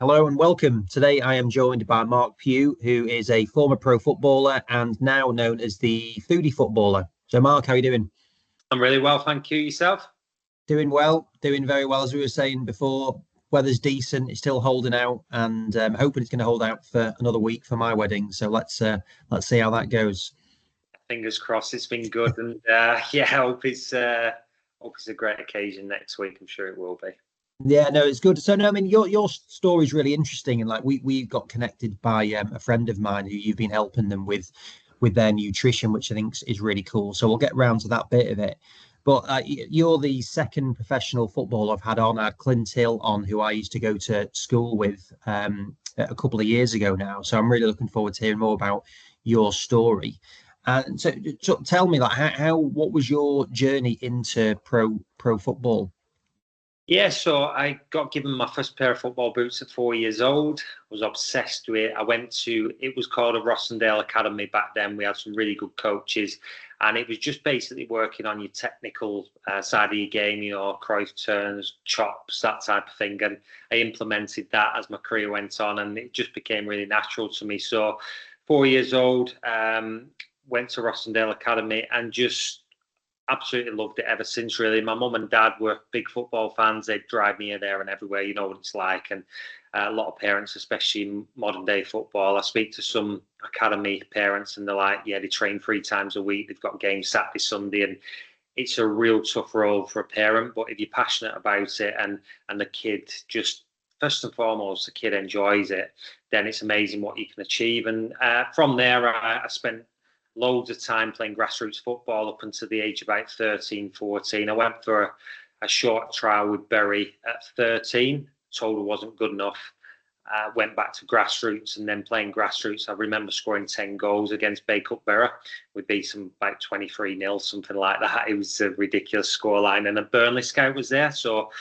Hello and welcome. Today I am joined by Marc Pugh, who is a former pro footballer and now known as the Foodie footballer. So Marc, how are you doing? I'm really well, thank you. Yourself? Doing well, doing very well. As we were saying before, weather's decent, it's still holding out, and hoping it's going to hold out for another week for my wedding. So let's see how that goes. Fingers crossed. It's been good, and yeah, hope it's a great occasion next week. I'm sure it will be. Yeah, no, it's good. So no, I mean your story is really interesting, and like we got connected by a friend of mine who you've been helping them with their nutrition, which I think is really cool. So we'll get round to that bit of it. But you're the second professional footballer I've had on. I had Clint Hill on, who I used to go to school with a couple of years ago now. So I'm really looking forward to hearing more about your story. And so tell me, like, what was your journey into pro football? Yeah, so I got given my first pair of football boots at 4 years old. I was obsessed with it. It was called a Rossendale Academy back then. We had some really good coaches, and it was just basically working on your technical side of your game, Cruyff turns, chops, that type of thing. And I implemented that as my career went on, and it just became really natural to me. So, 4 years old, went to Rossendale Academy and just absolutely loved it ever since. Really, my mum and dad were big football fans. They'd drive me here, there, and everywhere. You know what it's like, and a lot of parents, especially in modern day football. I speak to some academy parents, and they're like, "Yeah, they train 3 times a week. They've got games Saturday, Sunday, and it's a real tough role for a parent. But if you're passionate about it, and the kid just first and foremost, the kid enjoys it, then it's amazing what you can achieve. And from there, I spent loads of time playing grassroots football up until the age of about 13, 14. I went for a short trial with Bury at 13, told it wasn't good enough. Went back to grassroots, and then playing grassroots, I remember scoring 10 goals against Bay Cup Borough. We beat them by 23-0, something like that. It was a ridiculous scoreline. And a Burnley scout was there. So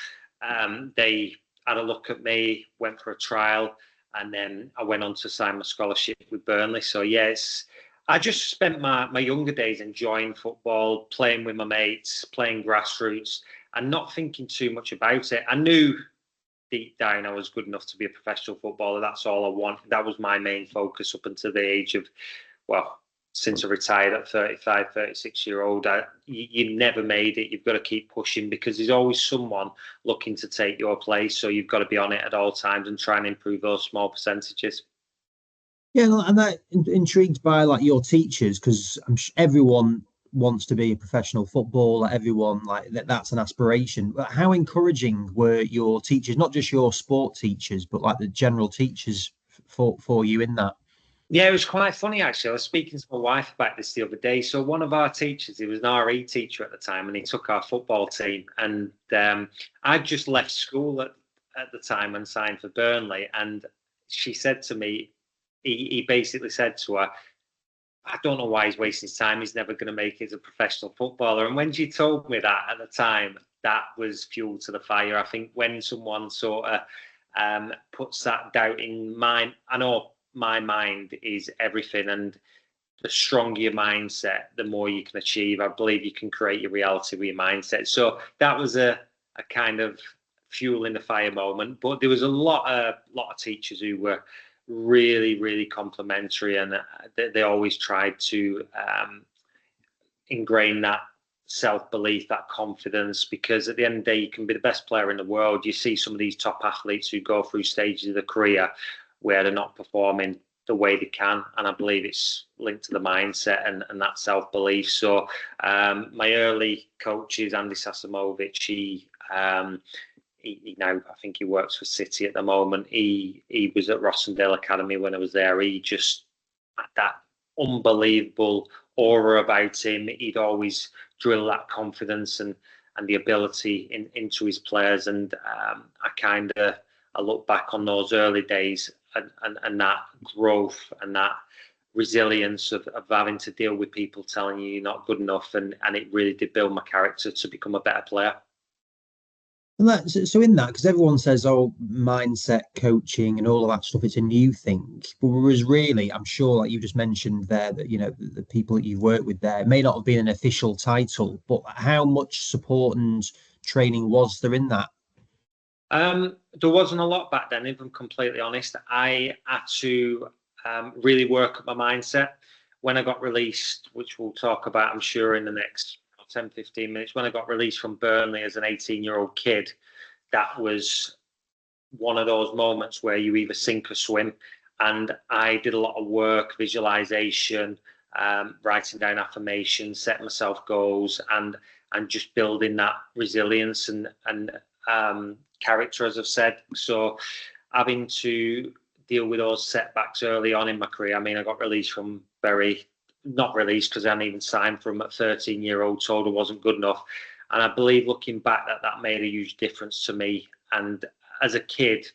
they had a look at me, went for a trial, and then I went on to sign my scholarship with Burnley. So, yes, I just spent my younger days enjoying football, playing with my mates, playing grassroots, and not thinking too much about it. I knew deep down I was good enough to be a professional footballer. That's all I wanted. That was my main focus up until the age of, well, since I retired at 35, 36-year-old. You never made it. You've got to keep pushing because there's always someone looking to take your place. So you've got to be on it at all times and try and improve those small percentages. Yeah, and that intrigued by like your teachers because everyone wants to be a professional footballer. Everyone like that's an aspiration. But how encouraging were your teachers, not just your sport teachers, but like the general teachers for you in that? Yeah, it was quite funny actually. I was speaking to my wife about this the other day. So one of our teachers, he was an RE teacher at the time, and he took our football team. And I just left school at the time and signed for Burnley. And she said to me, he basically said to her, I don't know why he's wasting his time. He's never going to make it as a professional footballer. And when she told me that at the time, that was fuel to the fire. I think when someone sort of puts that doubt in mind, I know my mind is everything, and the stronger your mindset, the more you can achieve. I believe you can create your reality with your mindset. So that was a kind of fuel in the fire moment. But there was a lot of teachers who were really, really complimentary, and they always tried to ingrain that self-belief, that confidence, because at the end of the day, you can be the best player in the world. You see some of these top athletes who go through stages of their career where they're not performing the way they can, and I believe it's linked to the mindset and that self-belief. So my early coaches, Andy Sasimovic, he now, I think he works for City at the moment. He was at Rossendale Academy when I was there. He just had that unbelievable aura about him. He'd always drill that confidence and the ability into his players. And I look back on those early days and that growth and that resilience of having to deal with people telling you you're not good enough. And it really did build my character to become a better player. And so in that, because everyone says, oh, mindset coaching and all of that stuff, it's a new thing. But whereas really, I'm sure, like you just mentioned there, that, the people that you've worked with there, it may not have been an official title, but how much support and training was there in that? There wasn't a lot back then, if I'm completely honest. I had to really work at my mindset. When I got released, which we'll talk about, I'm sure, in the next 10, 15 minutes, when I got released from Burnley as an 18-year-old kid, that was one of those moments where you either sink or swim. And I did a lot of work, visualization, writing down affirmations, setting myself goals, and just building that resilience and character, as I've said. So having to deal with those setbacks early on in my career. I mean, I got released from not released because I hadn't even signed from a 13-year-old, told I wasn't good enough. And I believe, looking back, that made a huge difference to me. And as a kid,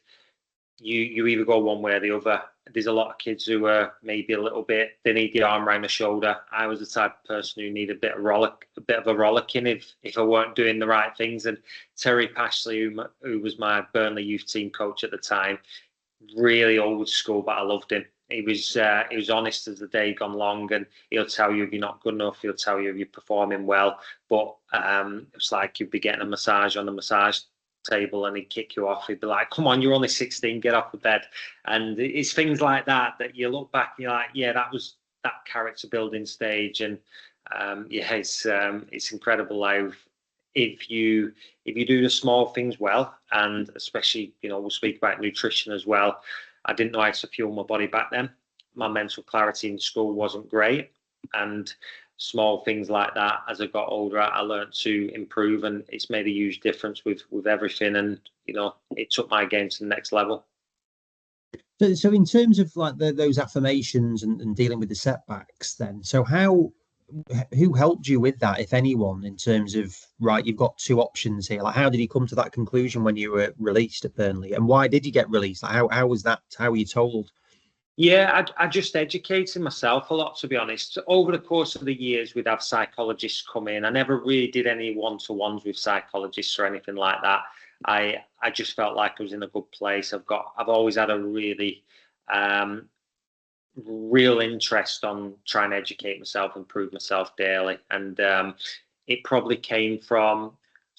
you either go one way or the other. There's a lot of kids who are maybe a little bit, they need the arm around the shoulder. I was the type of person who needed a bit of a rollicking if I weren't doing the right things. And Terry Pashley, who was my Burnley youth team coach at the time, really old school, but I loved him. He was honest as the day gone long, and he'll tell you if you're not good enough. He'll tell you if you're performing well. But it's like you'd be getting a massage on the massage table and he'd kick you off. He'd be like, come on, you're only 16, get off the bed. And it's things like that you look back and you're like, yeah, that was that character building stage. And yeah, it's incredible how if you do the small things well, and especially, we'll speak about nutrition as well. I didn't know how to fuel my body back then. My mental clarity in school wasn't great, and small things like that, as I got older, I learned to improve, and it's made a huge difference with everything. And it took my game to the next level. So in terms of like those affirmations and dealing with the setbacks, then, so who helped you with that, if anyone, in terms of, right, you've got two options here? Like, how did you come to that conclusion when you were released at Burnley, and why did you get released? Like, how was that? How were you told? Yeah, I just educated myself a lot, to be honest. Over the course of the years, we'd have psychologists come in. I never really did any one-to-ones with psychologists or anything like that. I just felt like I was in a good place. I've always had a really real interest on trying to educate myself, improve myself daily. And it probably came from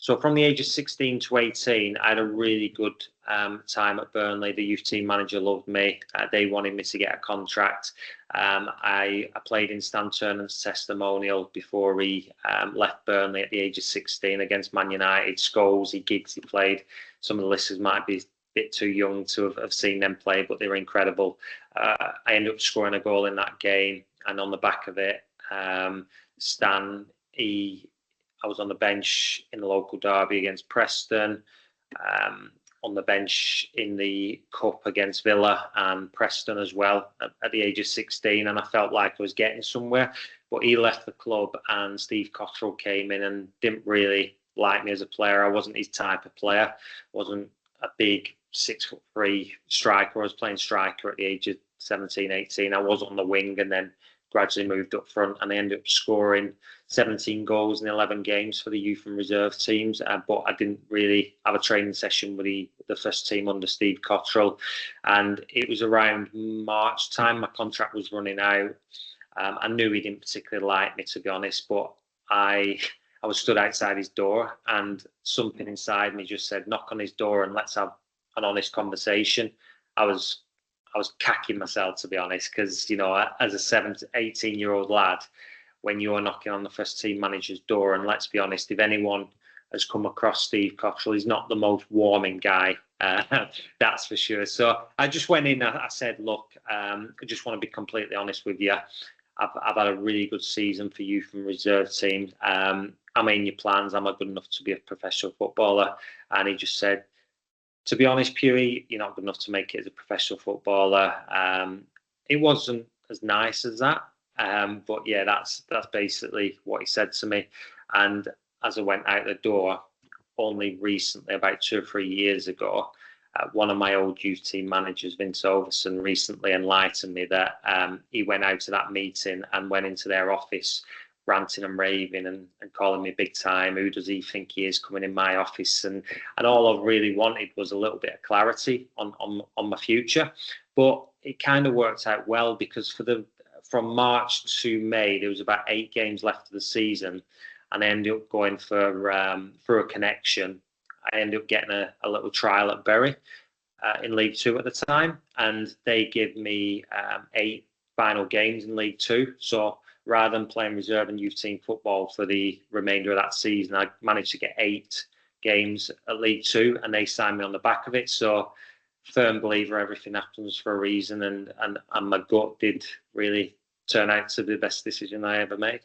the age of 16 to 18, I had a really good time at Burnley. The youth team manager loved me. They wanted me to get a contract. I played in Stan Turnham's testimonial before he left Burnley at the age of 16 against Man United. Goals, gigs he played. Some of the listeners might be bit too young to have seen them play, but they were incredible. I ended up scoring a goal in that game, and on the back of it, Stan, I was on the bench in the local derby against Preston, on the bench in the cup against Villa and Preston as well at the age of 16, and I felt like I was getting somewhere. But he left the club, and Steve Cottrell came in and didn't really like me as a player. I wasn't his type of player. Wasn't a big 6'3" striker. I was playing striker at the age of 17, 18. I was on the wing and then gradually moved up front, and I ended up scoring 17 goals in 11 games for the youth and reserve teams. But I didn't really have a training session with the first team under Steve Cottrell. And it was around March time, my contract was running out. I knew he didn't particularly like me, to be honest, but I was stood outside his door, and something inside me just said, knock on his door and let's have an honest conversation. I was cacking myself, to be honest, because, as a 18-year-old lad, when you are knocking on the first team manager's door, and let's be honest, if anyone has come across Steve Cottrell, he's not the most warming guy, that's for sure. So I just went in, I said, look, I just want to be completely honest with you. I've had a really good season for youth and reserve team. I'm in your plans. Am I good enough to be a professional footballer? And he just said, to be honest, Pugh, you're not good enough to make it as a professional footballer. It wasn't as nice as that. But yeah, that's basically what he said to me. And as I went out the door, only recently, about 2 or 3 years ago, one of my old youth team managers, Vince Overson, recently enlightened me that he went out to that meeting and went into their office ranting and raving and calling me big time. Who does he think he is coming in my office? And all I really wanted was a little bit of clarity on my future. But it kind of worked out well, because from March to May, there was about 8 games left of the season, and I ended up going for a connection I ended up getting a little trial at Bury in League Two at the time, and they give me 8 final games in League Two. So rather than playing reserve and youth team football for the remainder of that season, I managed to get 8 games at League Two, and they signed me on the back of it. So firm believer everything happens for a reason, and my gut did really turn out to be the best decision I ever made.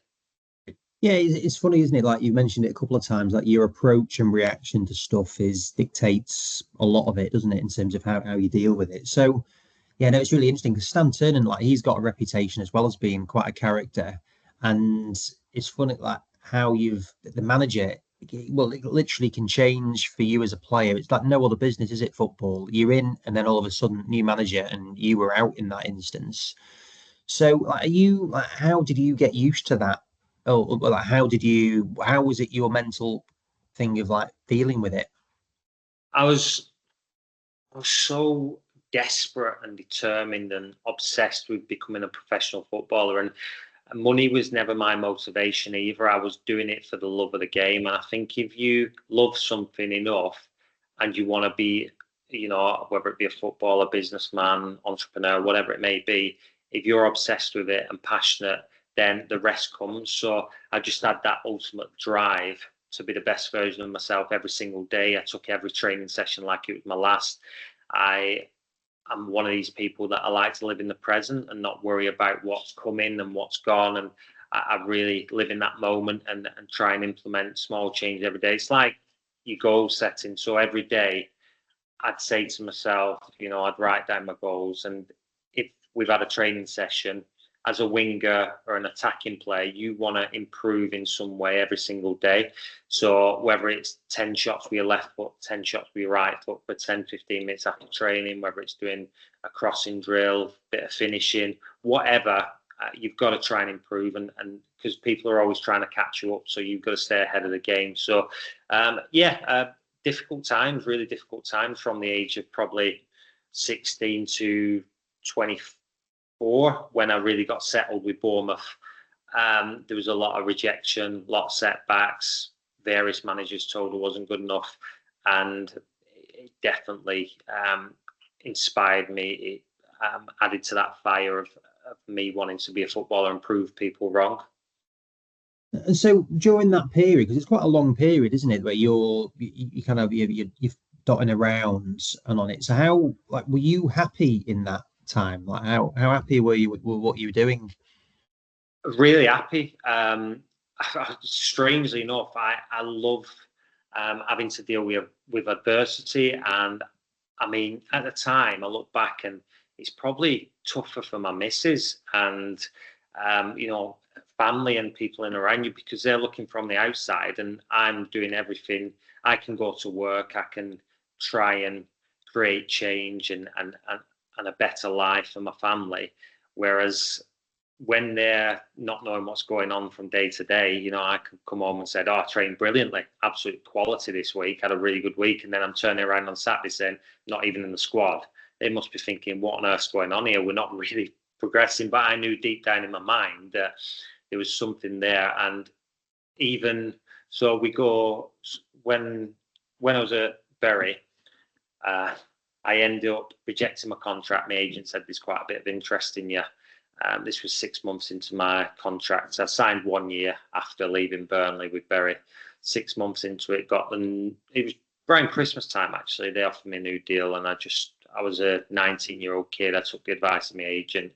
Yeah, it's funny, isn't it? Like you mentioned it a couple of times, like your approach and reaction to stuff dictates a lot of it, doesn't it, in terms of how you deal with it. So yeah, no, it's really interesting because Stan Turner, like he's got a reputation as well as being quite a character. And it's funny like how the manager, well, it literally can change for you as a player. It's like no other business, is it, football? You're in and then all of a sudden new manager and you were out in that instance. So like, how did you get used to that? Oh, like how was it your mental thing of like dealing with it? I was so desperate and determined and obsessed with becoming a professional footballer, and money was never my motivation either. I was doing it for the love of the game, and I think if you love something enough and you want to be, whether it be a footballer, businessman, entrepreneur, whatever it may be, if you're obsessed with it and passionate, then the rest comes. So I just had that ultimate drive to be the best version of myself every single day. I took every training session like it was my last. I'm one of these people that I like to live in the present and not worry about what's coming and what's gone. And I really live in that moment and try and implement small change every day. It's like your goal setting. So every day I'd say to myself, I'd write down my goals. And if we've had a training session, as a winger or an attacking player, you want to improve in some way every single day. So whether it's 10 shots with your left foot, 10 shots with your right foot for 10, 15 minutes after training, whether it's doing a crossing drill, bit of finishing, whatever, you've got to try and improve. And because people are always trying to catch you up, so you've got to stay ahead of the game. So, difficult times, really difficult times from the age of probably 16 to 24. When I really got settled with Bournemouth, there was a lot of rejection, a lot of setbacks. Various managers told I wasn't good enough, and it definitely inspired me. It added to that fire of me wanting to be a footballer and prove people wrong. And so during that period, because it's quite a long period, isn't it, where you kind of you're dotting around and on it. So how were you happy in that time? Like how happy were you with what you were doing? Really happy. Strangely enough, I love having to deal with adversity, and I mean at the time I look back and it's probably tougher for my missus and family and people in around you, because they're looking from the outside and I'm doing everything. I can go to work, I can try and create change and a better life for my family. Whereas when they're not knowing what's going on from day to day, I could come home and say, I trained brilliantly, absolute quality this week, had a really good week. And then I'm turning around on Saturday saying, not even in the squad. They must be thinking, what on earth's going on here? We're not really progressing. But I knew deep down in my mind that there was something there. And even so, we go, when I was at Bury, I ended up rejecting my contract. My agent said there's quite a bit of interest in you. This was 6 months into my contract. I signed 1 year after leaving Burnley with Bury. 6 months into it, it was around Christmas time actually. They offered me a new deal, and I was a 19-year-old kid. I took the advice of my agent.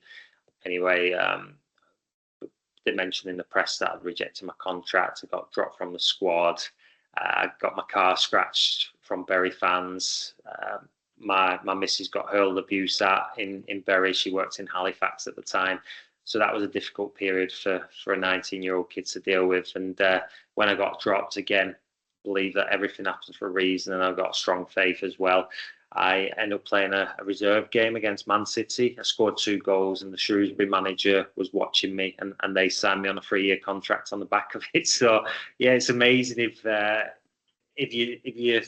Anyway, they mentioned in the press that I'd rejected my contract. I got dropped from the squad. I got my car scratched from Bury fans. My missus got hurled abuse at in Bury. She worked in Halifax at the time. So that was a difficult period for a 19-year-old kid to deal with. And when I got dropped again, believe that everything happens for a reason, and I've got strong faith as well. I ended up playing a reserve game against Man City. I scored 2 goals, and the Shrewsbury manager was watching me, and they signed me on a 3-year contract on the back of it. So yeah, it's amazing if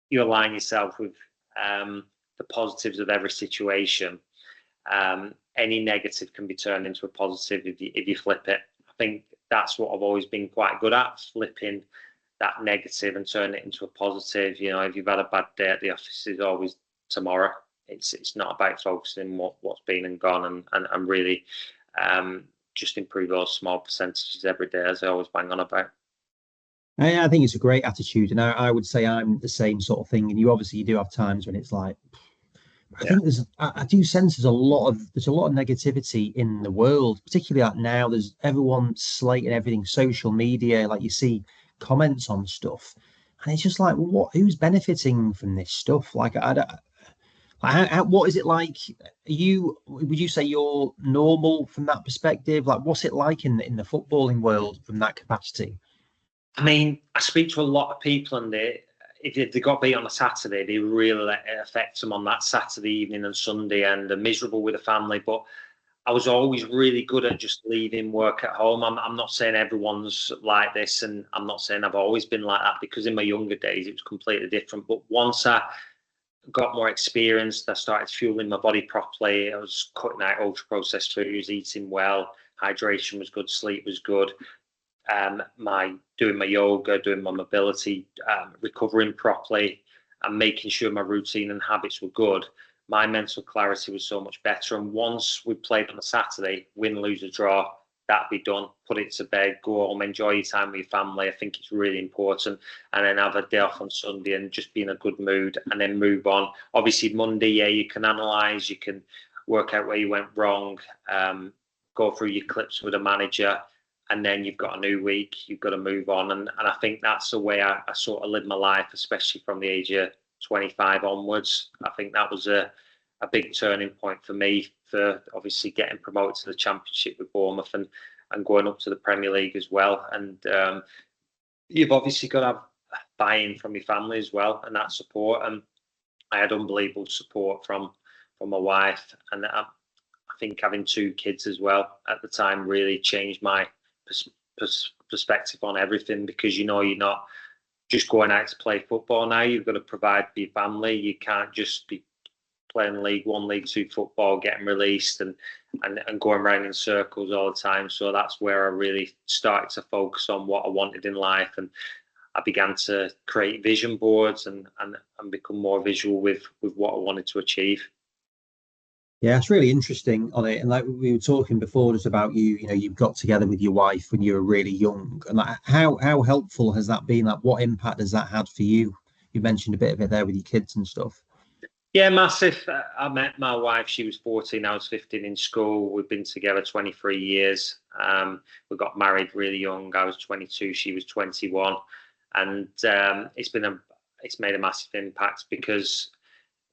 you align yourself with the positives of every situation. Any negative can be turned into a positive if you flip it. I think that's what I've always been quite good at, flipping that negative and turn it into a positive. You know, if you've had a bad day at the office, there's always tomorrow. It's not about focusing what's been and gone, and really just improve those small percentages every day, as I always bang on about. I think it's a great attitude, and I would say I'm the same sort of thing. And you do have times when it's like, I Yeah. think I do sense there's a lot of negativity in the world, particularly like now. There's everyone slating everything, social media, like you see comments on stuff, and it's just like, who's benefiting from this stuff? Like, I don't. What is it like? Would you say you're normal from that perspective? Like, what's it like in the footballing world from that capacity? I mean, I speak to a lot of people, and if they got beat on a Saturday, they really let it affect them on that Saturday evening and Sunday, and they're miserable with the family. But I was always really good at just leaving work at home. I'm not saying everyone's like this, and I'm not saying I've always been like that, because in my younger days it was completely different. But once I got more experienced, I started fueling my body properly. I was cutting out ultra processed foods, eating well, hydration was good, sleep was good. Doing my yoga, doing my mobility, recovering properly, and making sure my routine and habits were good. My mental clarity was so much better. And once we played on a Saturday, win, lose, or draw, that'd be done. Put it to bed, go home, enjoy your time with your family. I think it's really important. And then have a day off on Sunday and just be in a good mood, and then move on. Obviously, Monday, yeah, you can analyse, you can work out where you went wrong, go through your clips with a manager, and then you've got a new week, you've got to move on. And I think that's the way I sort of live my life, especially from the age of 25 onwards. I think that was a big turning point for me, for obviously getting promoted to the Championship with Bournemouth, and going up to the Premier League as well. And you've obviously got to have buy-in from your family as well, and that support. And I had unbelievable support from my wife, and I think having two kids as well at the time really changed my perspective on everything, because you're not just going out to play football now. You've got to provide for your family. You can't just be playing League One, League Two football, getting released and going around in circles all the time. So that's where I really started to focus on what I wanted in life, and I began to create vision boards and become more visual with what I wanted to achieve. Yeah, it's really interesting on it. And like we were talking before, just about you've got together with your wife when you were really young. And like how helpful has that been? Like what impact has that had for you? You mentioned a bit of it there with your kids and stuff. Yeah, massive. I met my wife, she was 14, I was 15 in school. We've been together 23 years. We got married really young. I was 22, she was 21. And it's made a massive impact, because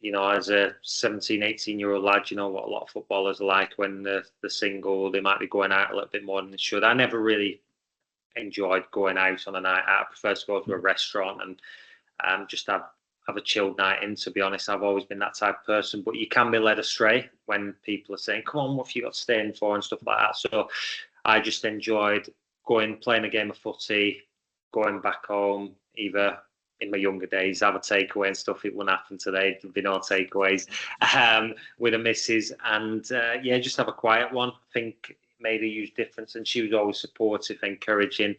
as a 17, 18-year-old lad, you know what a lot of footballers are like when they're single. They might be going out a little bit more than they should. I never really enjoyed going out on a night out. I prefer to go to a restaurant and just have a chilled night in, to be honest. I've always been that type of person, but you can be led astray when people are saying, come on, what have you got to stay in for, and stuff like that. So I just enjoyed playing a game of footy, going back home, either in my younger days, have a takeaway and stuff. It wouldn't happen today. There'd be no takeaways with a missus, and just have a quiet one. I think it made a huge difference, and she was always supportive, encouraging.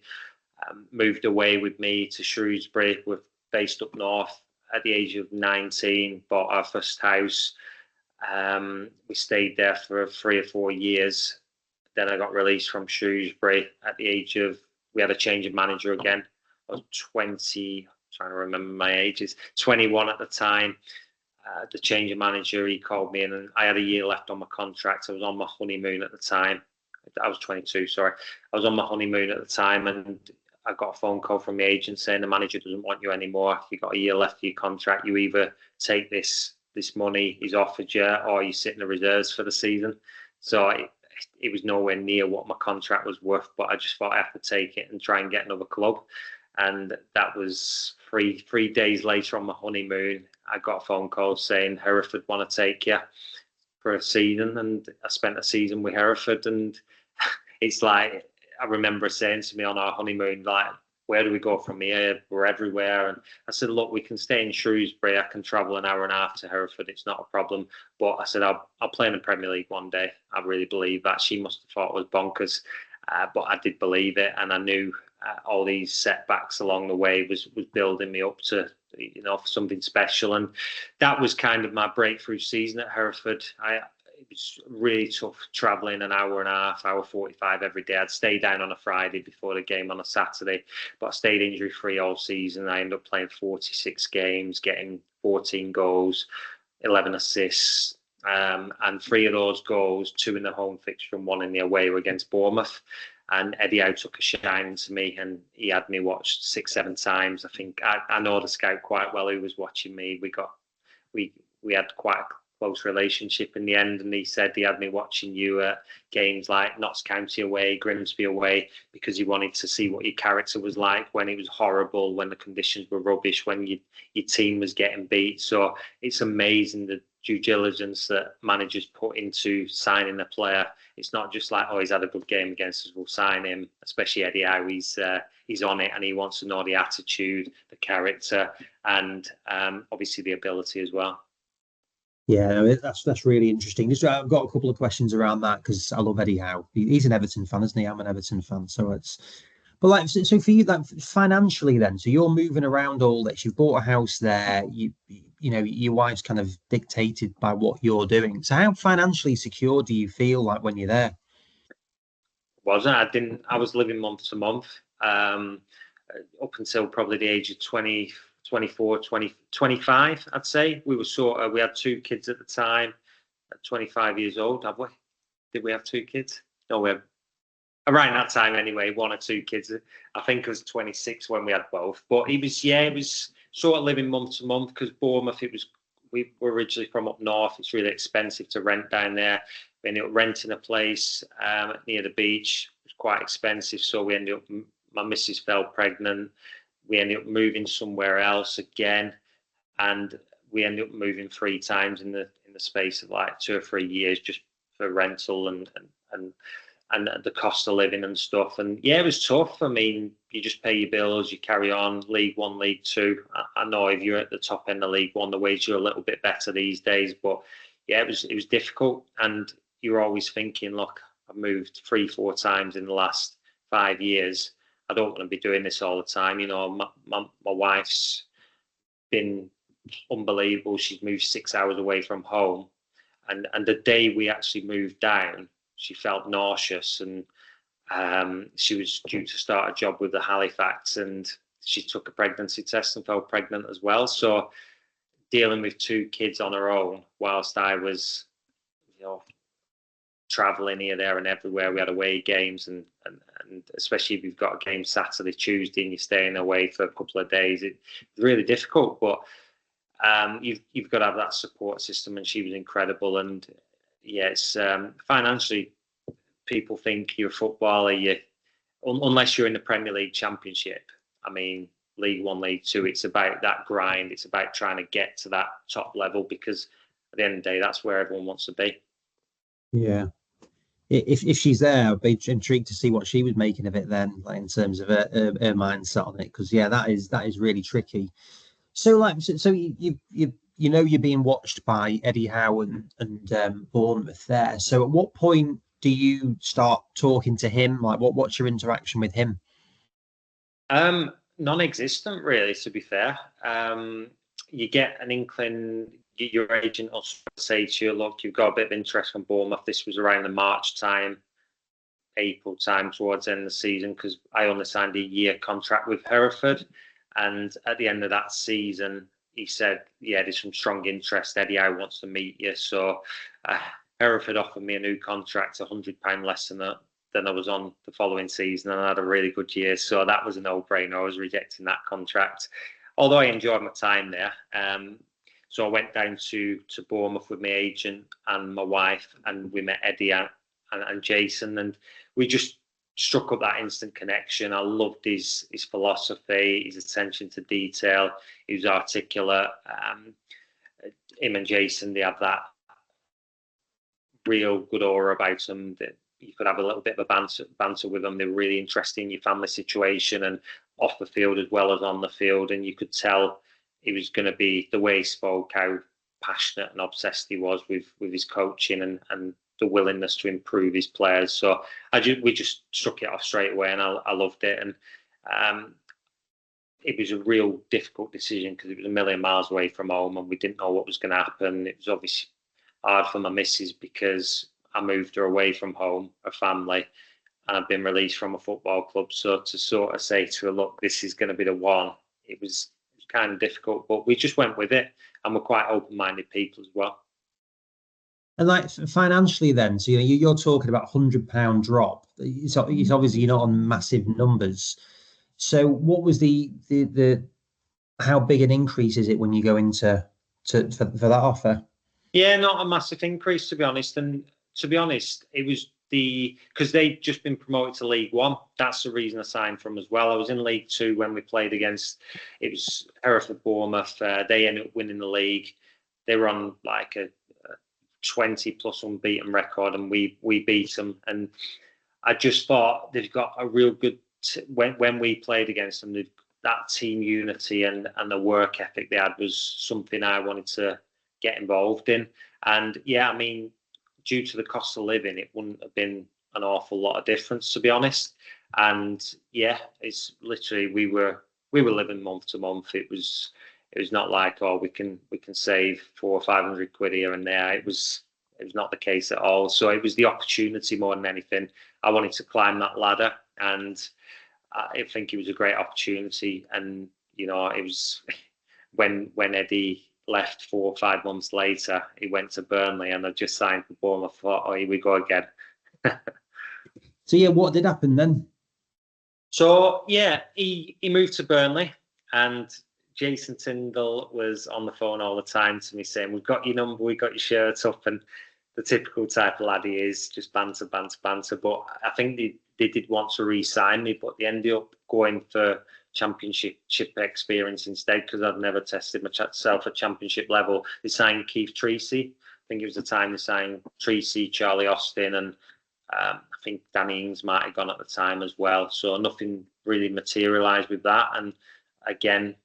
Moved away with me to Shrewsbury. We're based up north. At the age of 19, bought our first house. We stayed there for 3 or 4 years. Then I got released from Shrewsbury at the age of, we had a change of manager again. I was 20, trying to remember my ages, 21 at the time. The change of manager, he called me in, and I had a year left on my contract. I was on my honeymoon at the time. I was 22, sorry. I was on my honeymoon at the time, and I got a phone call from the agent saying the manager doesn't want you anymore. You've got a year left of your contract. You either take this money he's offered you, or you sit in the reserves for the season. So it was nowhere near what my contract was worth, but I just thought I had to take it and try and get another club. And that was three days later on my honeymoon. I got a phone call saying Hereford want to take you for a season, and I spent a season with Hereford. And it's like, I remember saying to me on our honeymoon, like, where do we go from here? We're everywhere. And I said, look, we can stay in Shrewsbury. I can travel an hour and a half to Hereford. It's not a problem. But I said, I'll play in the Premier League one day. I really believe that. She must have thought it was bonkers. But I did believe it. And I knew all these setbacks along the way was building me up to, for something special. And that was kind of my breakthrough season at Hereford. It was really tough travelling an hour and a half, hour 45 every day. I'd stay down on a Friday before the game on a Saturday, but I stayed injury free all season. I ended up playing 46 games, getting 14 goals, 11 assists. And 3 of those goals, 2 in the home fixture and 1 in the away, were against Bournemouth. And Eddie Howe took a shine to me, and he had me watched 6-7 times. I think I know the scout quite well who was watching me. We had quite a close relationship in the end, and he said he had me watching you at games like Notts County away, Grimsby away, because he wanted to see what your character was like when it was horrible, when the conditions were rubbish, when your team was getting beat. So it's amazing the due diligence that managers put into signing a player. It's not just like, oh, he's had a good game against us, we'll sign him. Especially Eddie Howe, he's on it, and he wants to know the attitude, the character, and obviously the ability as well. Yeah, that's really interesting. I've got a couple of questions around that because I love Eddie Howe. He's an Everton fan, isn't he? I'm an Everton fan, so it's. But like, so for you, like financially, then, so you're moving around all this. You've bought a house there. You know, your wife's kind of dictated by what you're doing. So how financially secure do you feel like when you're there? I was living month to month up until probably the age of 20, 24, 20, 25, I'd say. We had 2 kids at the time, at 25 years old. Did we have 2 kids? No, we had around that time anyway, 1 or 2 kids. I think it was 26 when we had both. But it was sort of living month to month, because Bournemouth, we were originally from up north. It's really expensive to rent down there. We ended up renting a place near the beach. It was quite expensive, so we ended up. My missus fell pregnant. We ended up moving somewhere else again, and we ended up moving 3 times in the space of like 2 or 3 years, just for rental and the cost of living and stuff. And yeah, it was tough. I mean, you just pay your bills, you carry on. League One, League Two. I know if you're at the top end of League One, the wages are a little bit better these days. But yeah, it was difficult, and you're always thinking, look, I've moved 3-4 times in the last 5 years. I don't want to be doing this all the time. You know, my wife's been unbelievable. She's moved 6 hours away from home, and the day we actually moved down, she felt nauseous, and she was due to start a job with the Halifax, and she took a pregnancy test and fell pregnant as well. So dealing with 2 kids on her own whilst I was, traveling here, there, and everywhere. We had away games, and especially if you've got a game Saturday, Tuesday, and you're staying away for a couple of days, it's really difficult. But you've got to have that support system, and she was incredible. And yeah, it's financially, people think you're a footballer, unless you're in the Premier League Championship. I mean, League One, League Two, it's about that grind. It's about trying to get to that top level, because at the end of the day, that's where everyone wants to be. Yeah. If she's there, I'd be intrigued to see what she was making of it then, like in terms of her mindset on it, because yeah, that is really tricky. So like, so you you're being watched by Eddie Howe and Bournemouth there. So at what point do you start talking to him? Like, what's your interaction with him? Non-existent, really, to be fair. You get an inkling. Your agent will say to you, look, you've got a bit of interest from Bournemouth. This was around the March time, April time, towards the end of the season, because I only signed a year contract with Hereford. And at the end of that season, he said, yeah, there's some strong interest. Eddie Howe wants to meet you. So Hereford offered me a new contract, £100 less than I was on the following season, and I had a really good year. So that was a no-brainer. I was rejecting that contract, although I enjoyed my time there. So I went down to Bournemouth with my agent and my wife, and we met Eddie and Jason, and we just struck up that instant connection. I loved his philosophy, his attention to detail. He was articulate. Him and Jason, they have that real good aura about them that you could have a little bit of a banter with them. They're really interested in your family situation and off the field as well as on the field, and you could tell he was going to be, the way he spoke, how passionate and obsessed he was with his coaching and the willingness to improve his players. So we just struck it off straight away, and I loved it. And it was a real difficult decision because it was a million miles away from home and we didn't know what was going to happen. It was obviously hard for my missus because I moved her away from home, her family, and I've been released from a football club. So to sort of say to her, look, this is going to be the one, it was kind of difficult, but we just went with it, and we're quite open-minded people as well. And like financially then, so you're talking about £100 drop. It's obviously you're not on massive numbers. So what was the how big an increase is it when you go into for that offer? Yeah, not a massive increase, to be honest. And to be honest, it was because they'd just been promoted to League One. That's the reason I signed from as well. I was in League Two when we played against, it was Hereford Bournemouth. They ended up winning the league. They were on like a 20+ unbeaten record, and we beat them. And I just thought they've got a real good when we played against them, that team unity and the work ethic they had was something I wanted to get involved in. And yeah, I mean, due to the cost of living, it wouldn't have been an awful lot of difference, to be honest. And yeah, it's literally we were living month to month. It was not like, oh, we can save 400 or 500 quid here and there. It was not the case at all. So it was the opportunity more than anything. I wanted to climb that ladder, and I think it was a great opportunity. And it was when Eddie left 4 or 5 months later, he went to Burnley, and I just signed for Bournemouth. I thought, oh, here we go again. So yeah, what did happen then? So yeah, he moved to Burnley, and Jason Tyndall was on the phone all the time to me saying, we've got your number, we got your shirt up, and the typical type of lad he is, just banter. But I think they did want to re-sign me, but they ended up going for championship experience instead, because I'd never tested myself at championship level. They signed Keith Treacy. I think it was the time they signed Treacy, Charlie Austin, and I think Danny Ings might have gone at the time as well. So nothing really materialised with that. And again,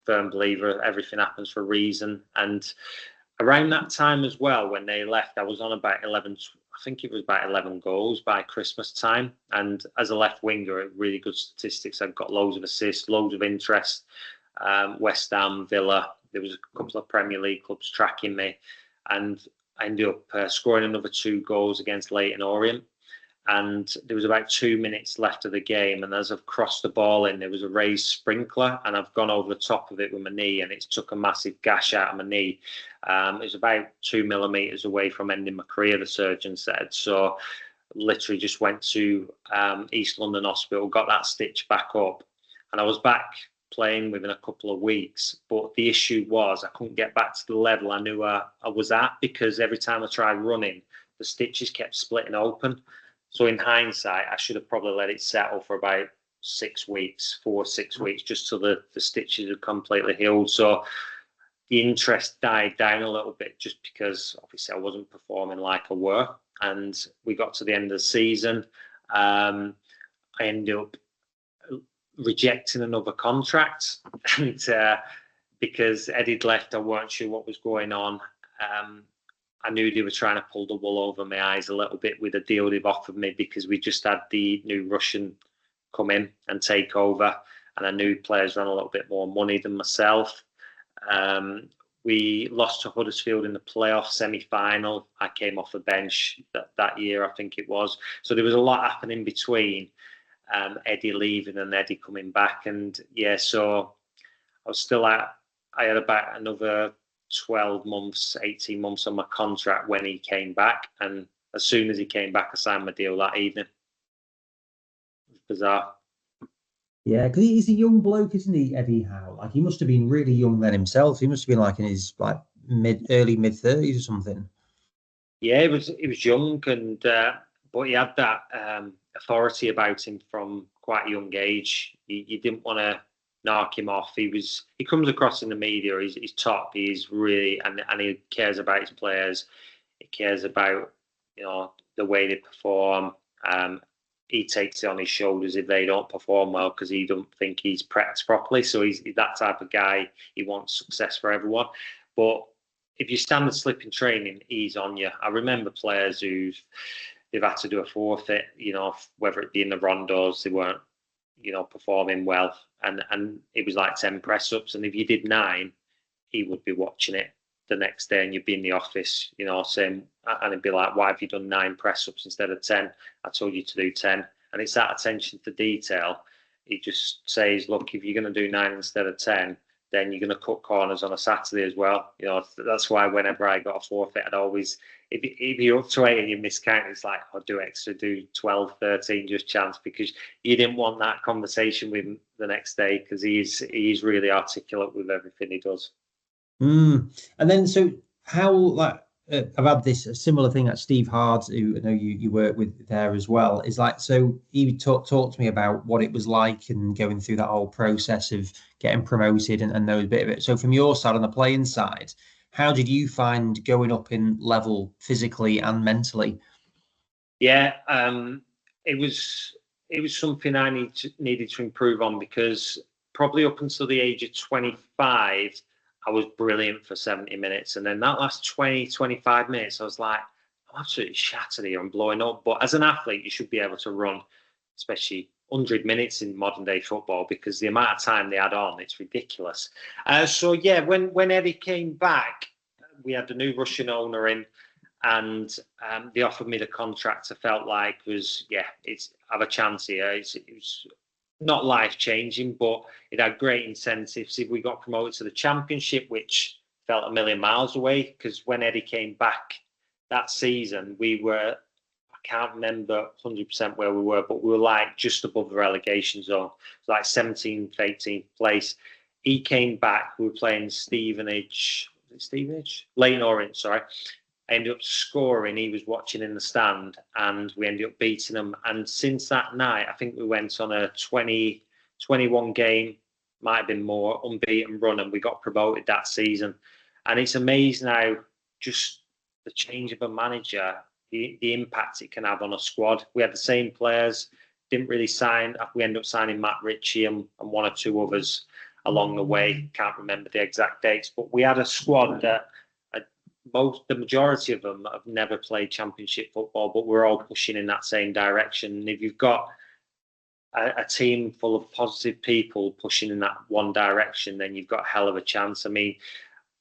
firm believer, everything happens for a reason. And around that time as well, when they left, I was on about 11, I think it was about 11 goals by Christmas time. And as a left winger, really good statistics. I've got loads of assists, loads of interest. West Ham, Villa, there was a couple of Premier League clubs tracking me. And I ended up scoring another 2 goals against Leyton Orient. And there was about 2 minutes left of the game. And as I've crossed the ball in, there was a raised sprinkler, and I've gone over the top of it with my knee, and it's took a massive gash out of my knee. It was about 2 millimeters away from ending my career, the surgeon said. So literally just went to East London Hospital, got that stitch back up, and I was back playing within a couple of weeks. But the issue was I couldn't get back to the level I knew I was at, because every time I tried running, the stitches kept splitting open. So in hindsight, I should have probably let it settle for about 6 weeks, 4 or 6 weeks, just till the stitches had completely healed. So the interest died down a little bit, just because obviously I wasn't performing like I were. And we got to the end of the season. I ended up rejecting another contract, and because Eddie'd left, I weren't sure what was going on. I knew they were trying to pull the wool over my eyes a little bit with the deal they've offered me, because we just had the new Russian come in and take over, and I knew players ran a little bit more money than myself. We lost to Huddersfield in the playoff semi-final. I came off the bench that year, I think it was. So there was a lot happening between Eddie leaving and Eddie coming back. And yeah, so I was still I had about another 12 months, 18 months on my contract when he came back. And as soon as he came back, I signed my deal that evening. It was bizarre. Yeah, because he's a young bloke, isn't he, Eddie Howe? Like, he must have been really young then himself. He must have been like in his early mid 30s or something. Yeah, he was young, and but he had that authority about him from quite a young age. You didn't want to knock him off. He comes across in the media. He's top. He's really and he cares about his players. He cares about the way they perform. He takes it on his shoulders if they don't perform well, because he don't think he's prepped properly. So he's that type of guy. He wants success for everyone. But if you stand and slip in training, he's on you. I remember players they've had to do a forfeit, whether it be in the rondos, they weren't, performing well. And it was like 10 press ups. And if you did 9, he would be watching it the next day, and you'd be in the office, saying, and it'd be like, why have you done 9 press ups instead of 10? I told you to do 10. And it's that attention to detail. He just says, look, if you're going to do 9 instead of 10, then you're going to cut corners on a Saturday as well. That's why whenever I got a forfeit, I'd always, if you're up to 8 and you miscount, it's like, I'll do extra, do 12, 13, just chance, because you didn't want that conversation with him the next day, because he's really articulate with everything he does. And then, so how, I've had a similar thing at Steve Hard, who I know you work with there as well, is like, so he talked to me about what it was like and going through that whole process of getting promoted and those bit of it. So from your side, on the playing side, how did you find going up in level physically and mentally? Yeah, it was something I needed to improve on, because probably up until the age of 25, I was brilliant for 70 minutes. And then that last 20, 25 minutes, I was like, I'm absolutely shattered here. I'm blowing up. But as an athlete, you should be able to run, especially 100 minutes in modern day football, because the amount of time they had on, it's ridiculous. So yeah, when Eddie came back, we had the new Russian owner in, and they offered me the contract. I felt like I have a chance here. It was not life-changing, but it had great incentives. If we got promoted to the Championship, which felt a million miles away, because when Eddie came back that season, we were, I can't remember 100% where we were, but we were like just above the relegation zone, like 17th, 18th place. He came back, we were playing Stevenage, Leyton Orient, sorry. I ended up scoring. He was watching in the stand, and we ended up beating them. And since that night, I think we went on a 21 game, might have been more, unbeaten run, and we got promoted that season. And it's amazing how just the change of a manager, the impact it can have on a squad. We had the same players, didn't really sign. We ended up signing Matt Ritchie and one or two others along the way. Can't remember the exact dates, but we had a squad that the majority of them have never played Championship football, but we're all pushing in that same direction. And if you've got a team full of positive people pushing in that one direction, then you've got a hell of a chance. I mean,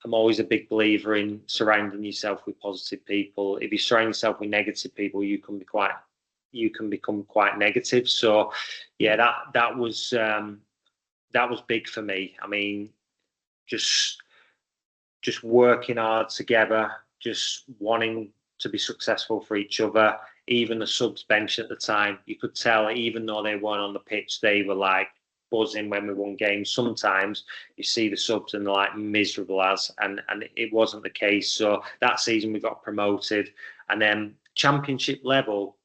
I'm always a big believer in surrounding yourself with positive people. If you surround yourself with negative people, you can become quite negative. So yeah, that was big for me. I mean, just working hard together, just wanting to be successful for each other. Even the subs bench at the time, you could tell, even though they weren't on the pitch, they were like buzzing when we won games. Sometimes you see the subs and they're like miserable as, and it wasn't the case. So that season we got promoted, and then Championship level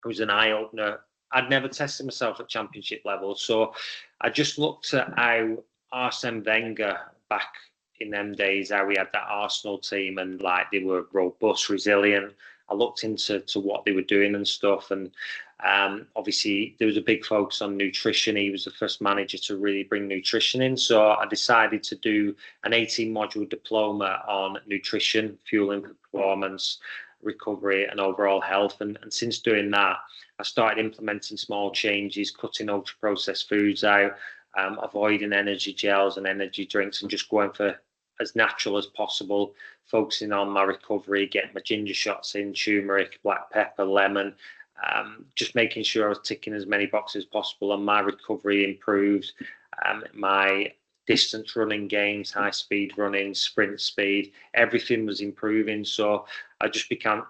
was an eye opener. I'd never tested myself at Championship level, so I just looked at how Arsene Wenger back in them days, how we had that Arsenal team, and like they were robust, resilient. I looked into what they were doing and stuff, and obviously there was a big focus on nutrition. He was the first manager to really bring nutrition in, so I decided to do an 18-module diploma on nutrition, fueling performance, recovery and overall health. And since doing that, I started implementing small changes, cutting ultra-processed foods out, avoiding energy gels and energy drinks, and just going for as natural as possible, focusing on my recovery, getting my ginger shots in, turmeric, black pepper, lemon, just making sure I was ticking as many boxes as possible, and my recovery improved. My distance running games, high speed running, sprint speed, everything was improving. So I just began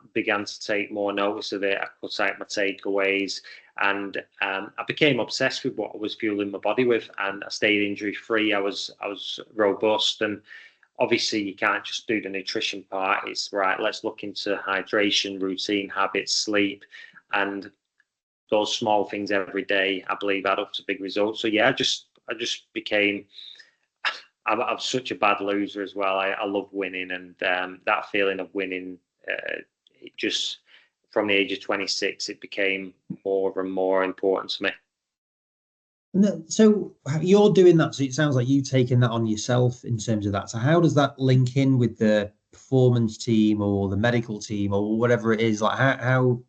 to take more notice of it. I cut out my takeaways, and I became obsessed with what I was fueling my body with, and I stayed injury free. I was robust, and obviously you can't just do the nutrition part. It's right, let's look into hydration, routine, habits, sleep, and those small things every day, I believe, add up to big results. So yeah, I just became, I'm such a bad loser as well. I love winning, and that feeling of winning, it just, from the age of 26, it became more and more important to me. So you're doing that, so it sounds like you've taken that on yourself in terms of that. So how does that link in with the performance team or the medical team or whatever it is? Like how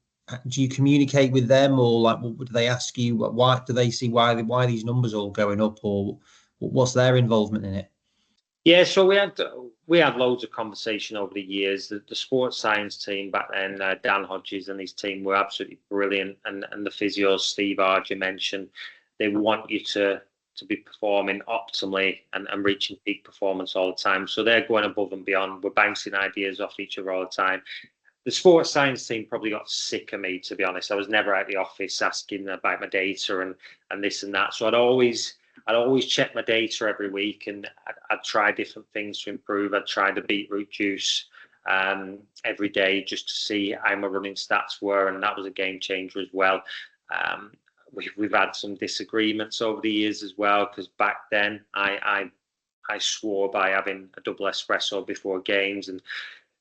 do you communicate with them, or like, do they ask you why? Do they see why these numbers are all going up, or what's their involvement in it? Yeah, so we had loads of conversation over the years. The sports science team back then, Dan Hodges and his team were absolutely brilliant, and the physios, Steve Arge, you mentioned, they want you to be performing optimally and reaching peak performance all the time. So they're going above and beyond. We're bouncing ideas off each other all the time. The sports science team probably got sick of me, to be honest. I was never at the office asking about my data and this and that. So I'd always check my data every week, and I'd try different things to improve. I'd try the beetroot juice every day just to see how my running stats were, and that was a game changer as well. We've had some disagreements over the years as well, because back then I swore by having a double espresso before games, and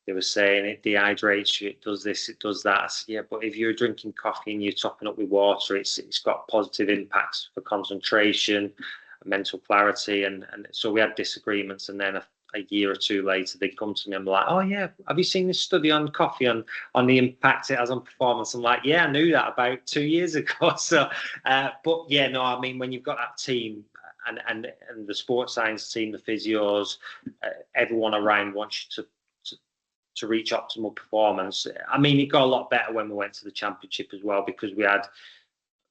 they were saying it dehydrates you, it does this, it does that. I said, yeah, but if you're drinking coffee and you're topping up with water, it's got positive impacts for concentration, mental clarity, and so we had disagreements. And then a year or two later, they'd come to me and be like, oh yeah, have you seen this study on coffee on the impact it has on performance? I'm like, yeah, I knew that about 2 years ago. So, but yeah, no, I mean, when you've got that team and the sports science team, the physios, everyone around wants you to reach optimal performance. I mean, it got a lot better when we went to the championship as well, because we had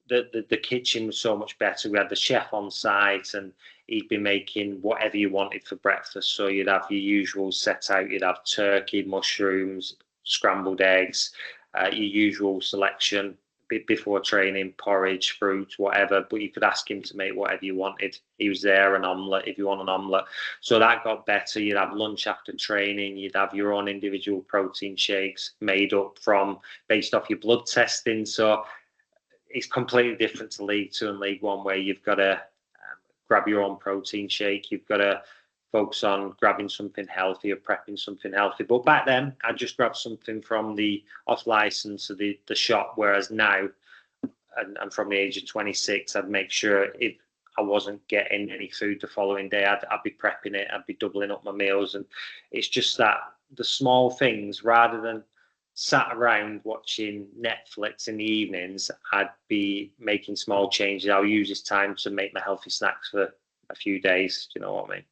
the kitchen was so much better. We had the chef on site, and he'd be making whatever you wanted for breakfast. So you'd have your usual set out. You'd have turkey, mushrooms, scrambled eggs, your usual selection before training, porridge, fruits, whatever. But you could ask him to make whatever you wanted. He was there, an omelette if you want an omelette. So that got better. You'd have lunch after training. You'd have your own individual protein shakes made up based off your blood testing. So it's completely different to League Two and League One, where you've got to grab your own protein shake. You've got to focus on grabbing something healthy or prepping something healthy. But back then, I just grabbed something from the off license of the shop, whereas now, and from the age of 26, I'd make sure if I wasn't getting any food the following day, I'd be prepping it. I'd be doubling up my meals. And it's just that the small things, rather than sat around watching Netflix in the evenings, I'd be making small changes. I'll use this time to make my healthy snacks for a few days. Do you know what I mean?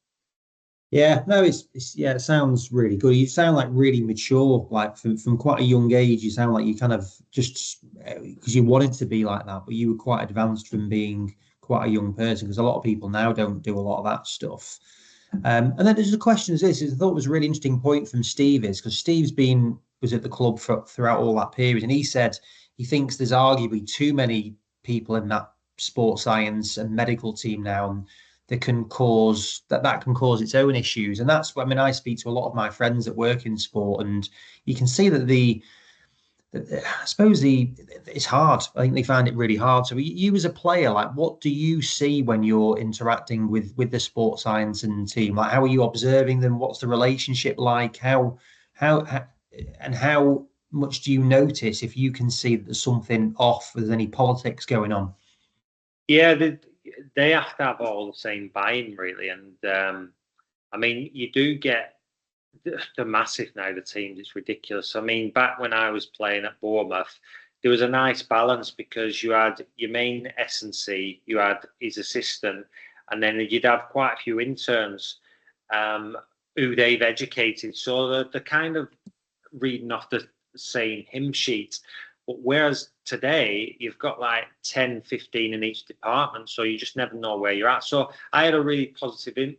Yeah, no, it's yeah, it sounds really good. You sound like really mature, like from quite a young age. You sound like you kind of just because you wanted to be like that, but you were quite advanced from being quite a young person. Because a lot of people now don't do a lot of that stuff. And then there's a question as this, I thought was a really interesting point from Steve, is because Steve's was at the club throughout all that period, and he said he thinks there's arguably too many people in that sports science and medical team now, and that can cause its own issues. And that's what, I mean, I speak to a lot of my friends that work in sport, and you can see that I suppose it's hard. I think they find it really hard. So you as a player, like, what do you see when you're interacting with the sports science and team? Like, how are you observing them? What's the relationship like? How much do you notice if you can see that there's something off, there's any politics going on? Yeah, they have to have all the same buy-in, really. And I mean, you do get they're massive now, the teams. It's ridiculous. I mean, back when I was playing at Bournemouth, there was a nice balance, because you had your main S&C, you had his assistant, and then you'd have quite a few interns who they've educated. So they're kind of reading off the same hymn sheet. But whereas today, you've got like 10, 15 in each department, so you just never know where you're at. So I had a really positive,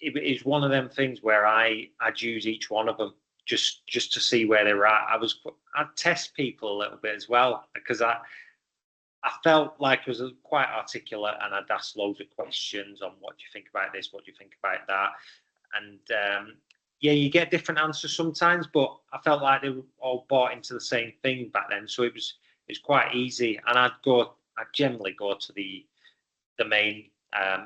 it's one of them things where I'd use each one of them just to see where they were at. I'd test people a little bit as well, because I felt like I was quite articulate, and I'd ask loads of questions on what do you think about this, what do you think about that, and yeah, you get different answers sometimes, but I felt like they were all bought into the same thing back then, so it was quite easy. And I'd generally go to the main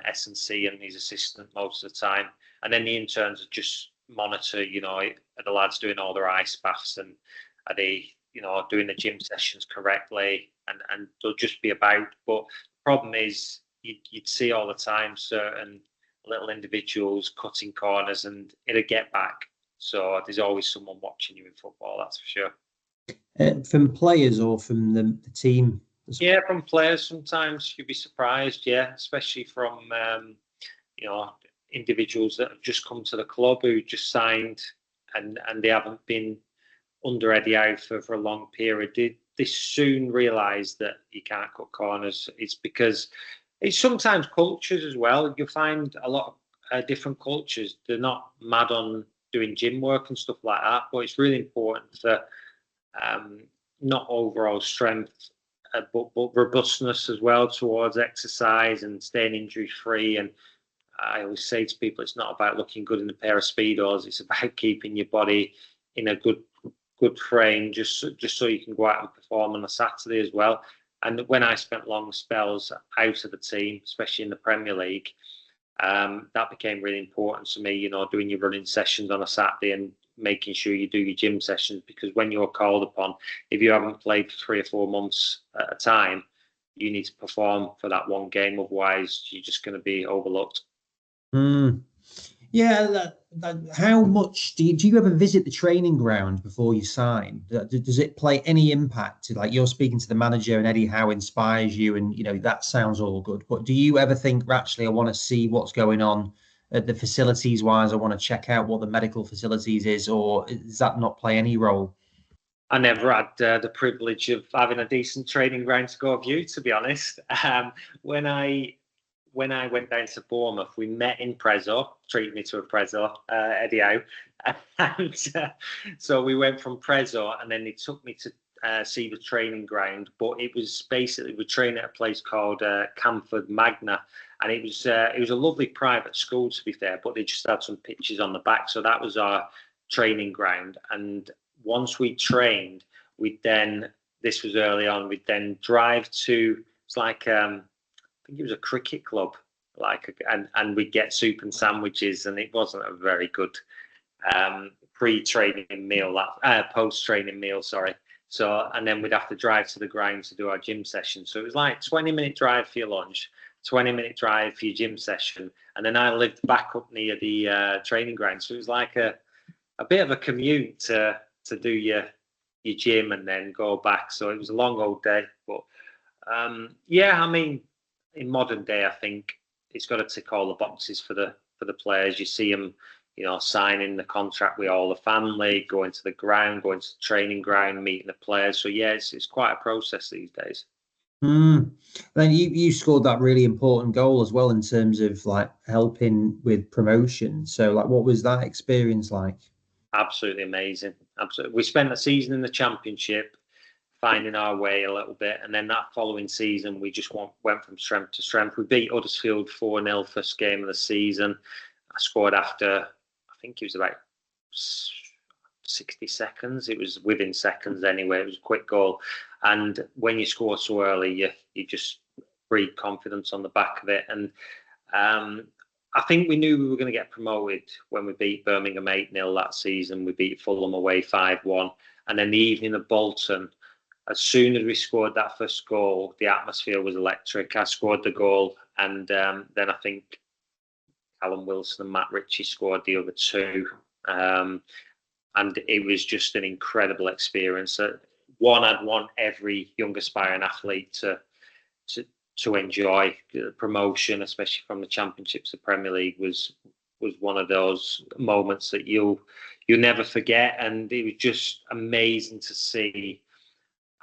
S&C and his assistant most of the time, and then the interns would just monitor, you know, are the lads doing all their ice baths, and are they, you know, doing the gym sessions correctly, and they'll just be about. But the problem is you'd see all the time certain little individuals cutting corners, and it'll get back So there's always someone watching you in football, that's for sure. From players or from the team? Yeah, from players sometimes you'd be surprised. Yeah, especially from individuals that have just come to the club who just signed and they haven't been under Eddie Howe for a long period. They soon realise that you can't cut corners. It's because it's sometimes cultures as well. You find a lot of different cultures. They're not mad on doing gym work and stuff like that, but it's really important for not overall strength, but robustness as well towards exercise and staying injury free. And I always say to people, it's not about looking good in a pair of Speedos. It's about keeping your body in a good frame, just so you can go out and perform on a Saturday as well. And when I spent long spells out of the team, especially in the Premier League, that became really important to me, doing your running sessions on a Saturday and making sure you do your gym sessions, because when you're called upon, if you haven't played for 3 or 4 months at a time, you need to perform for that one game. Otherwise, you're just going to be overlooked. Yeah. How much do you ever visit the training ground before you sign? Does it play any impact? Like, you're speaking to the manager and Eddie Howe inspires you, and that sounds all good. But do you ever think, actually, I want to see what's going on at the facilities wise? I want to check out what the medical facilities is, or does that not play any role? I never had the privilege of having a decent training ground to go view, to be honest. When I went down to Bournemouth, we met in Prezzo, treated me to a Prezzo, Eddie Howe. And so we went from Prezzo, and then they took me to see the training ground. But it was basically, we trained at a place called Camford Magna. And it was a lovely private school, to be fair, but they just had some pictures on the back. So that was our training ground. And once we trained, this was early on, we'd then drive to, it's like, I think it was a cricket club, and we'd get soup and sandwiches, and it wasn't a very good pre-training meal, post-training meal, sorry. So, and then we'd have to drive to the ground to do our gym session. So it was like 20-minute drive for your lunch, 20-minute drive for your gym session, and then I lived back up near the training ground. So it was like a bit of a commute to do your gym and then go back. So it was a long old day. But I mean, in modern day, I think it's got to tick all the boxes for the players. You see them, signing the contract with all the family, going to the ground, going to the training ground, meeting the players. So yeah, it's quite a process these days. Then you scored that really important goal as well in terms of like helping with promotion. So like, what was that experience like? Absolutely amazing. Absolutely. We spent a season in the Championship, finding our way a little bit, and then that following season we just went from strength to strength. We beat Huddersfield 4-0 first game of the season. I scored after, I think it was about 60 seconds. It was within seconds anyway. It was a quick goal, and when you score so early, you just breed confidence on the back of it. And I think we knew we were going to get promoted when we beat Birmingham 8-0 that season. We beat Fulham away 5-1, and then the evening of Bolton, as soon as we scored that first goal, the atmosphere was electric. I scored the goal, and then I think Callum Wilson and Matt Ritchie scored the other two. And it was just an incredible experience. I'd want every young aspiring athlete to enjoy. The promotion, especially from the Championships, the Premier League was one of those moments that you'll never forget. And it was just amazing to see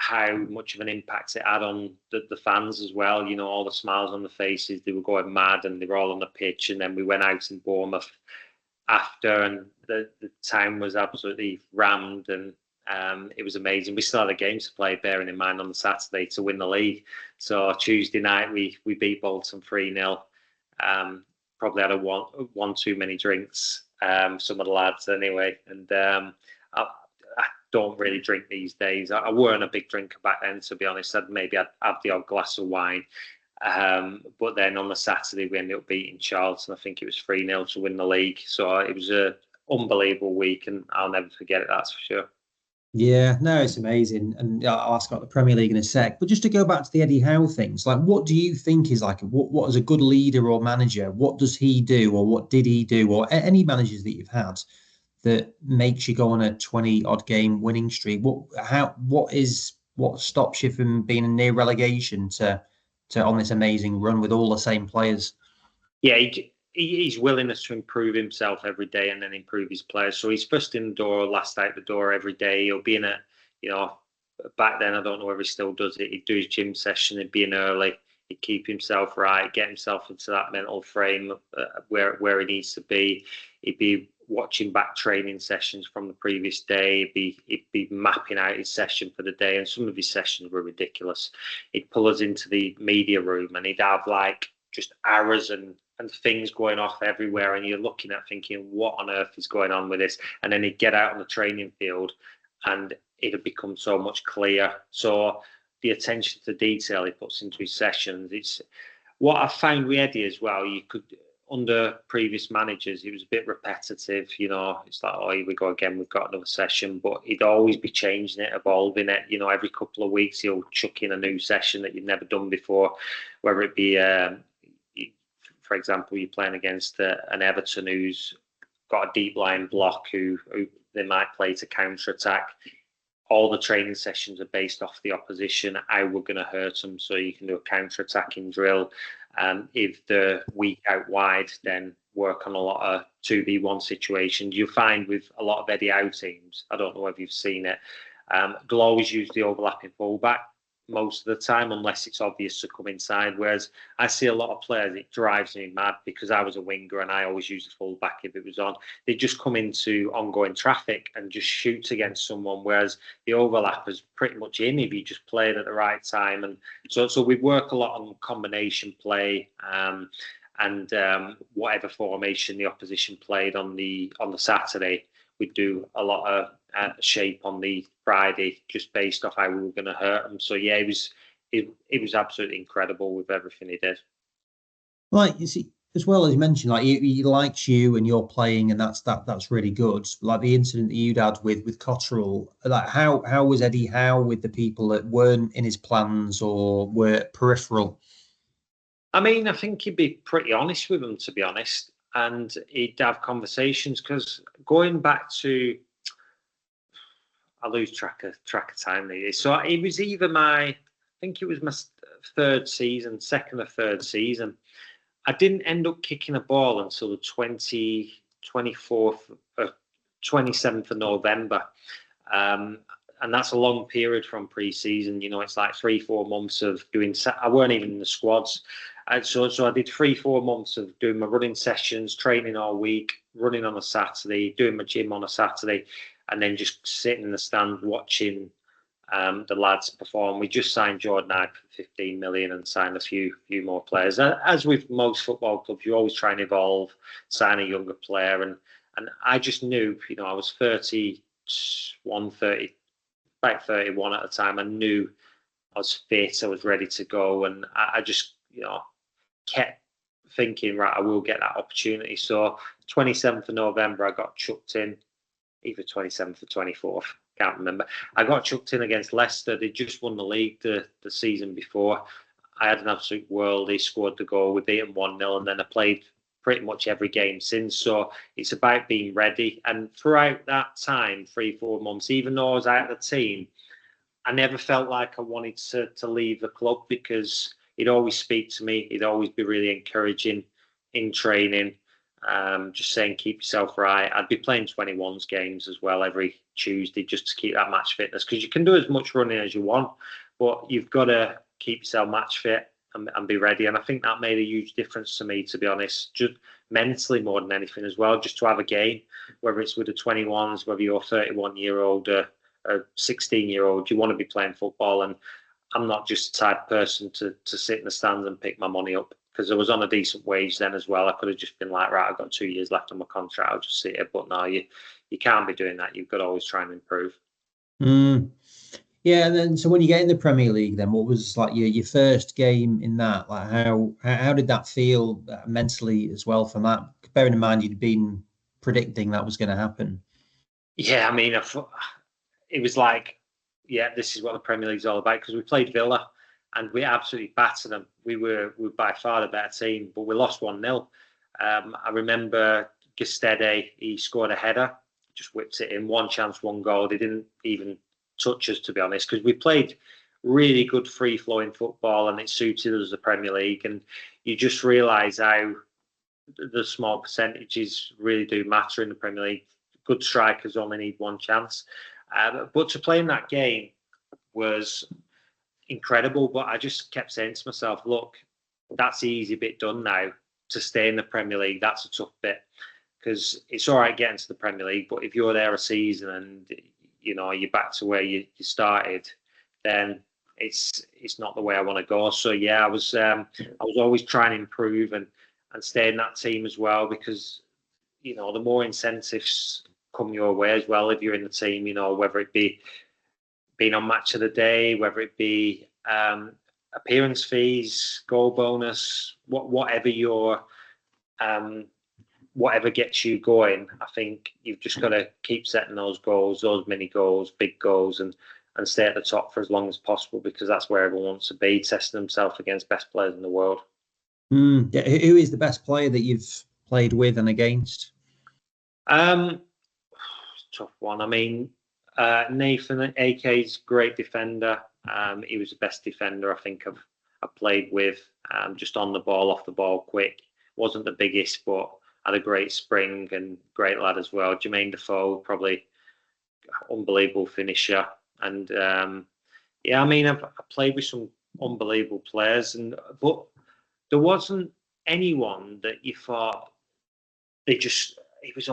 how much of an impact it had on the fans as well. All the smiles on the faces, they were going mad, and they were all on the pitch. And then we went out in Bournemouth after, and the town was absolutely rammed, and it was amazing. We still had a game to play, bearing in mind, on the Saturday to win the league. So Tuesday night we beat Bolton 3-0. Probably had one too many drinks, some of the lads anyway. And I don't really drink these days. I weren't a big drinker back then, to be honest. I'd have the odd glass of wine. But then on the Saturday we ended up beating Charlton. I think it was 3-0 to win the league. So it was an unbelievable week, and I'll never forget it, that's for sure. Yeah, no, it's amazing. And I'll ask about the Premier League in a sec. But just to go back to the Eddie Howe things, like, what do you think is like, what is a good leader or manager? What does he do, or what did he do, or any managers that you've had that makes you go on a 20 odd game winning streak? What stops you from being near relegation to on this amazing run with all the same players? Yeah, he's willingness to improve himself every day and then improve his players. So he's first in the door, last out the door every day. He'll be in a, you know, back then I don't know whether he still does it. He'd do his gym session, he'd be in early, he'd keep himself right, get himself into that mental frame where he needs to be. He'd be watching back training sessions from the previous day. He'd be mapping out his session for the day, and some of his sessions were ridiculous. He'd pull us into the media room and he'd have like just arrows and things going off everywhere, and you're looking at thinking, what on earth is going on with this? And then he'd get out on the training field and it had become so much clearer. So the attention to detail he puts into his sessions, it's what I found with Eddie as well. You could, under previous managers, it was a bit repetitive, you know, it's like, oh, here we go again, we've got another session, but he'd always be changing it, evolving it, you know, every couple of weeks he'll chuck in a new session that you've never done before, whether it be for example, you're playing against an Everton who's got a deep line block who they might play to counter attack. All the training sessions are based off the opposition, how we're going to hurt them, so you can do a counter attacking drill. If they're weak out wide, then work on a lot of 2v1 situations. You'll find with a lot of Eddie Howe teams, I don't know if you've seen it, they'll always use the overlapping fullback most of the time, unless it's obvious to come inside. Whereas I see a lot of players, it drives me mad, because I was a winger and I always used the fullback if it was on. They just come into ongoing traffic and just shoot against someone, whereas the overlap is pretty much in if you just play it at the right time. And so we work a lot on combination play, and whatever formation the opposition played on the Saturday, we'd do a lot of shape on the Friday, just based off how we were going to hurt them. So yeah, it was absolutely incredible with everything he did. Like, you see, as well as you mentioned, like he likes you and you're playing, and that's really good. Like the incident that you'd had with Cotterill, like how was Eddie Howe with the people that weren't in his plans or were peripheral? I mean, I think he'd be pretty honest with them, to be honest, and he'd have conversations, because going back to, I lose track of time these days. So it was either I think it was my second or third season. I didn't end up kicking a ball until the 27th of November. And that's a long period from pre-season. You know, it's like 3-4 months of doing. I weren't even in the squads. So I did 3-4 months of doing my running sessions, training all week, running on a Saturday, doing my gym on a Saturday, and then just sitting in the stand watching the lads perform. We just signed Jordan Hyde for 15 million and signed a few more players. As with most football clubs, you always try and evolve, sign a younger player. And I just knew, you know, I was 31 at the time. I knew I was fit, I was ready to go. And I just, you know, kept thinking, right, I will get that opportunity. So 27th of November, I got chucked in, either 27th or 24th, can't remember. I got chucked in against Leicester. They just won the league the season before. I had an absolute worldie, scored the goal, we beat them 1-0, and then I played pretty much every game since. So it's about being ready. And throughout that time, 3-4 months, even though I was out of the team, I never felt like I wanted to leave the club, because he'd always speak to me. He'd always be really encouraging in training, just saying, keep yourself right. I'd be playing 21s games as well every Tuesday, just to keep that match fitness, because you can do as much running as you want, but you've got to keep yourself match fit and be ready. And I think that made a huge difference to me, to be honest, just mentally more than anything as well, just to have a game, whether it's with the 21s, whether you're a 31-year-old or a 16-year-old, you want to be playing football. And I'm not just the type of person to sit in the stands and pick my money up, because I was on a decent wage then as well. I could have just been like, right, I've got 2 years left on my contract, I'll just sit here. But no, you can't be doing that. You've got to always try and improve. Yeah, and then so when you get in the Premier League, then what was like your first game in that? Like how did that feel mentally as well from that? Bearing in mind you'd been predicting that was going to happen. Yeah, I mean, it was like, yeah, this is what the Premier League's all about, because we played Villa and we absolutely battered them. We were by far the better team, but we lost 1-0. I remember Gestede, he scored a header just whipped it in. One chance, one goal. They didn't even touch us, to be honest, because we played really good free-flowing football and it suited us, the Premier League. And you just realise how the small percentages really do matter in the Premier League. Good strikers only need one chance. But to play in that game was incredible. But I just kept saying to myself, look, that's the easy bit done now. To stay in the Premier League, that's a tough bit, because it's all right getting to the Premier League, but if you're there a season and you're back to where you started, then it's not the way I want to go. So yeah, I was always trying to improve and stay in that team as well, because the more incentives come your way as well if you're in the team, whether it be being on match of the day, whether it be appearance fees, goal bonus, whatever whatever gets you going. I think you've just got to keep setting those goals, those mini goals, big goals, and stay at the top for as long as possible, because that's where everyone wants to be, testing themselves against best players in the world. Yeah, who is the best player that you've played with and against? Tough one. I mean, Nathan, AK's great defender. He was the best defender I think I've played with. Just on the ball, off the ball, quick. Wasn't the biggest, but had a great spring and great lad as well. Jermaine Defoe, probably unbelievable finisher. And I mean, I've played with some unbelievable players, but there wasn't anyone that you thought it was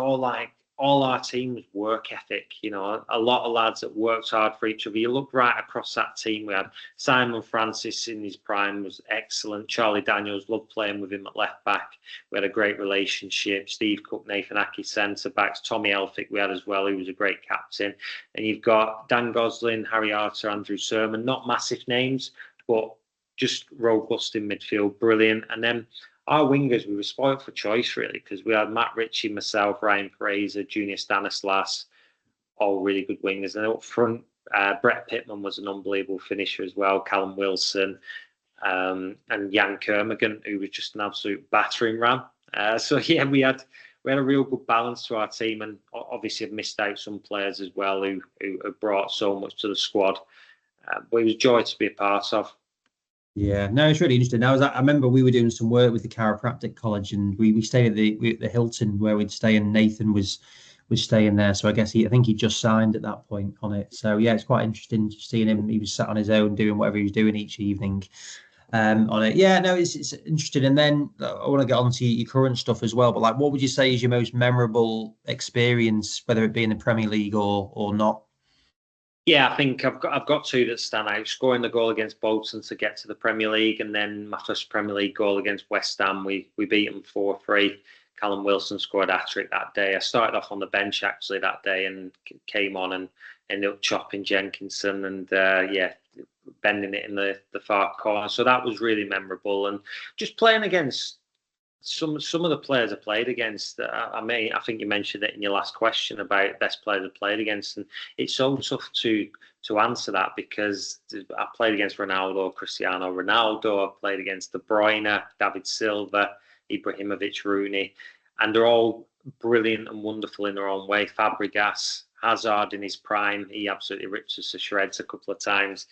all our team was work ethic. A lot of lads that worked hard for each other. You look right across that team. We had Simon Francis in his prime, was excellent. Charlie Daniels, loved playing with him at left back. We had a great relationship. Steve Cook, Nathan Aki, centre backs. Tommy Elphick we had as well, who was a great captain. And you've got Dan Gosling, Harry Arter, Andrew Sermon. Not massive names, but just robust in midfield, brilliant. And then our wingers, we were spoiled for choice, really, because we had Matt Ritchie, myself, Ryan Fraser, Junior Stanislas, all really good wingers. And up front, Brett Pittman was an unbelievable finisher as well, Callum Wilson, and Jan Kermigan, who was just an absolute battering ram. So yeah, we had a real good balance to our team, and obviously have missed out some players as well who have brought so much to the squad. But it was a joy to be a part of. Yeah, no, it's really interesting. I remember we were doing some work with the chiropractic college, and we stayed at the Hilton where we'd stay, and Nathan was staying there. So I think he just signed at that point on it. So yeah, it's quite interesting seeing him. He was sat on his own doing whatever he was doing each evening on it. Yeah, no, it's interesting. And then I want to get on to your current stuff as well. But like, what would you say is your most memorable experience, whether it be in the Premier League or not? Yeah, I think I've got two that stand out. Scoring the goal against Bolton to get to the Premier League, and then my first Premier League goal against West Ham. We beat them 4-3. Callum Wilson scored a hat-trick that day. I started off on the bench actually that day and came on and ended up chopping Jenkinson and bending it in the far corner. So that was really memorable. And just playing against some of the players I played against, I think you mentioned it in your last question about best players I played against, and it's so tough to answer that, because I played against Ronaldo, Cristiano Ronaldo, I played against De Bruyne, David Silva, Ibrahimovic, Rooney, and they're all brilliant and wonderful in their own way. Fabregas, Hazard in his prime, he absolutely ripped us to shreds a couple of times.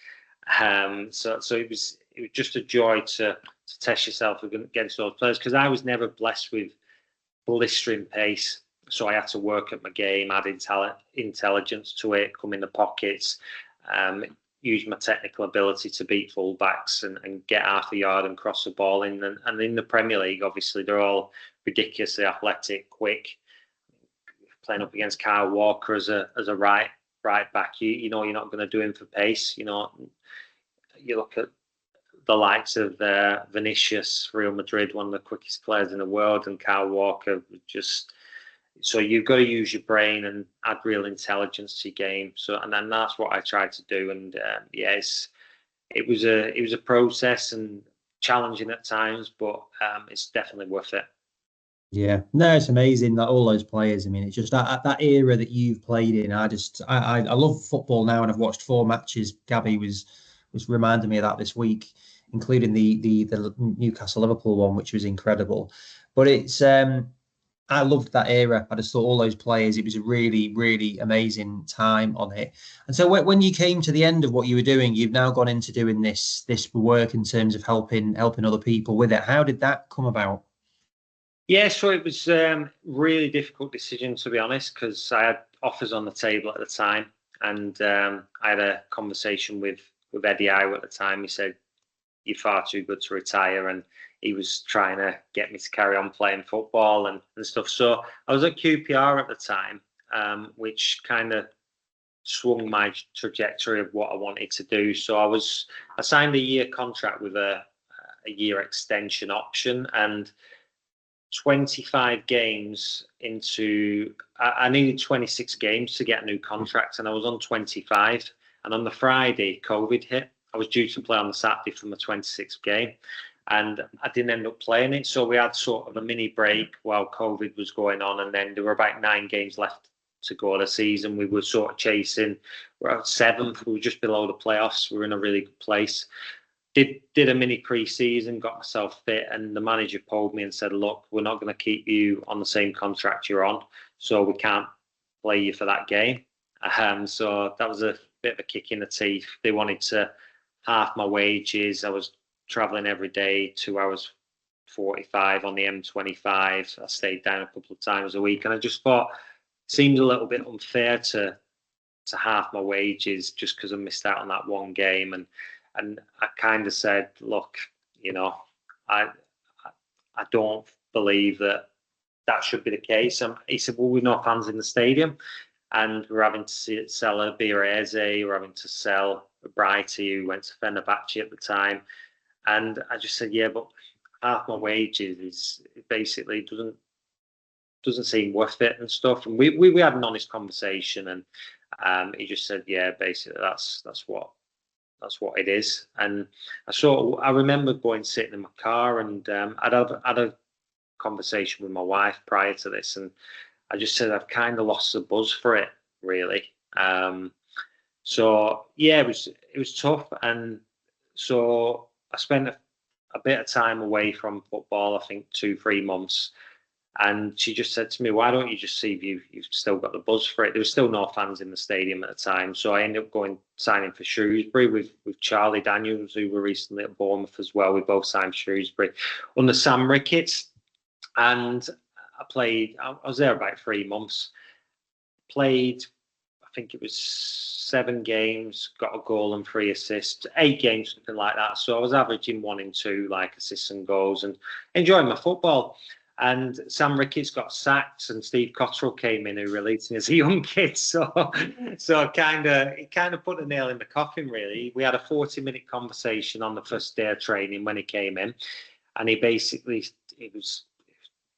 So it was just a joy to test yourself against those players, because I was never blessed with blistering pace. So I had to work at my game, add intelligence to it, come in the pockets, use my technical ability to beat fullbacks and get half a yard and cross the ball in. And in the Premier League, obviously, they're all ridiculously athletic, quick. Playing up against Kyle Walker as a right back, you know you're not going to do him for pace. You look at the likes of Vinicius, Real Madrid, one of the quickest players in the world, and Kyle Walker. So you've got to use your brain and add real intelligence to your game. So, and then that's what I tried to do. And it was a process and challenging at times, but it's definitely worth it. Yeah, no, it's amazing that all those players. I mean, it's just that era that you've played in. I love football now, and I've watched 4 matches. Gabby was reminding me of that this week, including the Newcastle Liverpool one, which was incredible. But it's I loved that era. I just thought all those players, it was a really, really amazing time on it. And so when you came to the end of what you were doing, you've now gone into doing this work in terms of helping other people with it. How did that come about? Yeah, so it was really difficult decision, to be honest, because I had offers on the table at the time, and I had a conversation with Eddie Howe at the time. He said, "You're far too good to retire," and he was trying to get me to carry on playing football and stuff. So I was at QPR at the time, which kind of swung my trajectory of what I wanted to do. So I signed a year contract with a year extension option, and 25 games into, I needed 26 games to get a new contract, and I was on 25. And on the Friday, COVID hit. I was due to play on the Saturday for my 26th game, and I didn't end up playing it. So we had sort of a mini break while COVID was going on, and then there were about 9 games left to go the season. We were sort of chasing. We're at 7th. We were just below the playoffs. We were in a really good place. Did a mini pre-season, got myself fit, and the manager pulled me and said, "Look, we're not going to keep you on the same contract you're on, so we can't play you for that game." So that was a bit of a kick in the teeth. They wanted to half my wages. I was traveling every day, 2 hours 45 on the M25. I stayed down a couple of times a week, and I just thought it seemed a little bit unfair to half my wages just because I missed out on that one game. And I kind of said, "Look, I don't believe that should be the case." He said, "Well, we've no fans in the stadium, and we're having to sell a Birese, we're having to sell a Brighty who went to Fenerbahce at the time." And I just said, "Yeah, but half my wages is basically doesn't seem worth it and stuff." And we had an honest conversation, and he just said, "Yeah, basically that's what it is." And I remember sitting in my car, and I'd had a conversation with my wife prior to this, and I just said I've kind of lost the buzz for it, really. So yeah, it was tough, and so I spent a bit of time away from football. I think 2-3 months. And she just said to me, "Why don't you just see if you've still got the buzz for it?" There was still no fans in the stadium at the time. So I ended up signing for Shrewsbury with Charlie Daniels, who were recently at Bournemouth as well. We both signed Shrewsbury under Sam Ricketts. And I was there about 3 months. Played, I think it was 7 games, got a goal and 3 assists, 8 games, something like that. So I was averaging 1 and 2, like assists and goals, and enjoying my football. And Sam Ricketts got sacked, and Steve Cotterill came in, who released me as a young kid. So it kind of put a nail in the coffin, really. We had a 40-minute conversation on the first day of training when he came in, and he was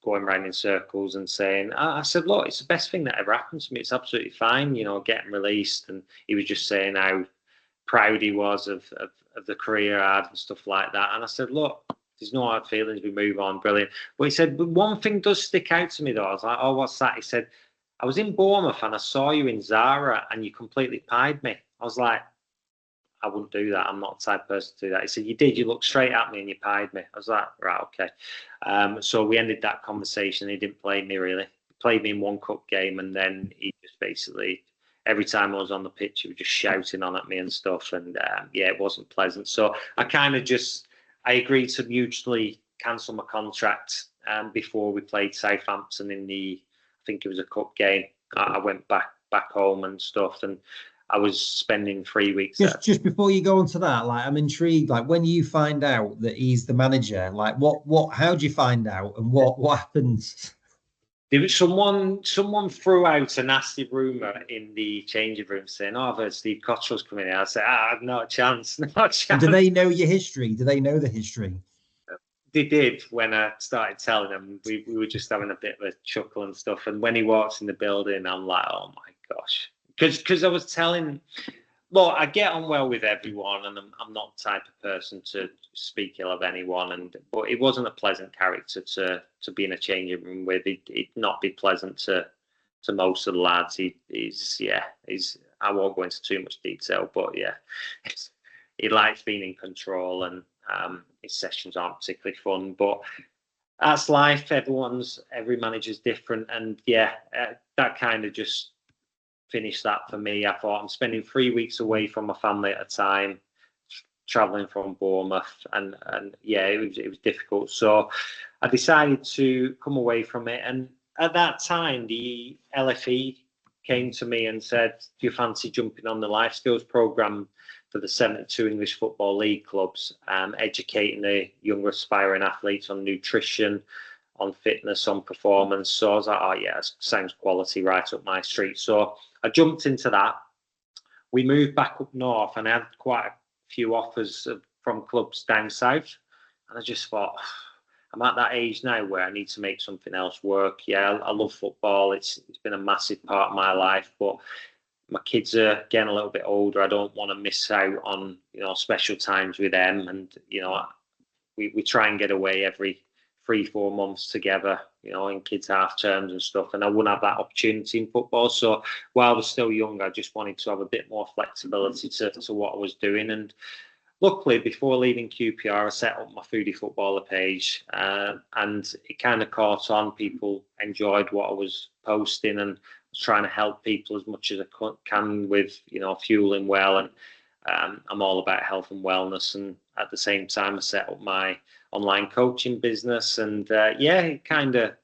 going around in circles and saying, I said, "Look, it's the best thing that ever happened to me. It's absolutely fine, getting released." And he was just saying how proud he was of the career I had and stuff like that. And I said, "Look, there's no hard feelings. We move on. Brilliant." But he said, "But one thing does stick out to me, though." I was like, "Oh, what's that?" He said, "I was in Bournemouth and I saw you in Zara and you completely pied me." I was like, "I wouldn't do that. I'm not the type of person to do that." He said, "You did. You looked straight at me and you pied me." I was like, "Right, okay." So we ended that conversation. He didn't play me, really. He played me in 1 cup game, and then he just basically, every time I was on the pitch, he was just shouting on at me and stuff. And yeah, it wasn't pleasant. So I agreed to mutually cancel my contract before we played Southampton I think it was a cup game. I went back home and stuff, and I was spending 3 weeks. Just before you go on to that, like I'm intrigued. Like when you find out that he's the manager, like how do you find out, and what happens? There was someone threw out a nasty rumor in the changing room saying, "Oh, I've heard Steve Cotterill's coming in." I said, "Not a chance, not a chance." And do they know your history? Do they know the history? They did. When I started telling them, we were just having a bit of a chuckle and stuff. And when he walks in the building, I'm like, "Oh my gosh," because I was telling. Look, I get on well with everyone, and I'm not the type of person to speak ill of anyone. But it wasn't a pleasant character to be in a changing room with. He'd not be pleasant to most of the lads. He's. I won't go into too much detail, but yeah, he likes being in control, and his sessions aren't particularly fun. But That's life. Every manager's different, and that kind of just finished that for me. I thought, I'm spending 3 weeks away from my family at a time, traveling from Bournemouth, and it was difficult. So I decided to come away from it, and at that time the LFE came to me and said, do you fancy jumping on the life skills program for the 72 English Football League clubs, educating the younger aspiring athletes on nutrition, on fitness, on performance? So I was like, oh yeah, sounds quality, right up my street. So I jumped into that. We moved back up north, and I had quite a few offers from clubs down south, and I just thought, I'm at that age now where I need to make something else work. Yeah, I love football. It's been a massive part of my life, but my kids are getting a little bit older. I don't want to miss out on, special times with them. And, we try and get away every 3-4 months together, in kids' half terms and stuff. And I wouldn't have that opportunity in football. So while I was still young, I just wanted to have a bit more flexibility to what I was doing. And luckily, before leaving QPR, I set up my Foodie footballer page, and it kind of caught on. People enjoyed what I was posting, and I was trying to help people as much as I can with, fueling well. And I'm all about health and wellness. And at the same time, I set up my online coaching business, and it kind of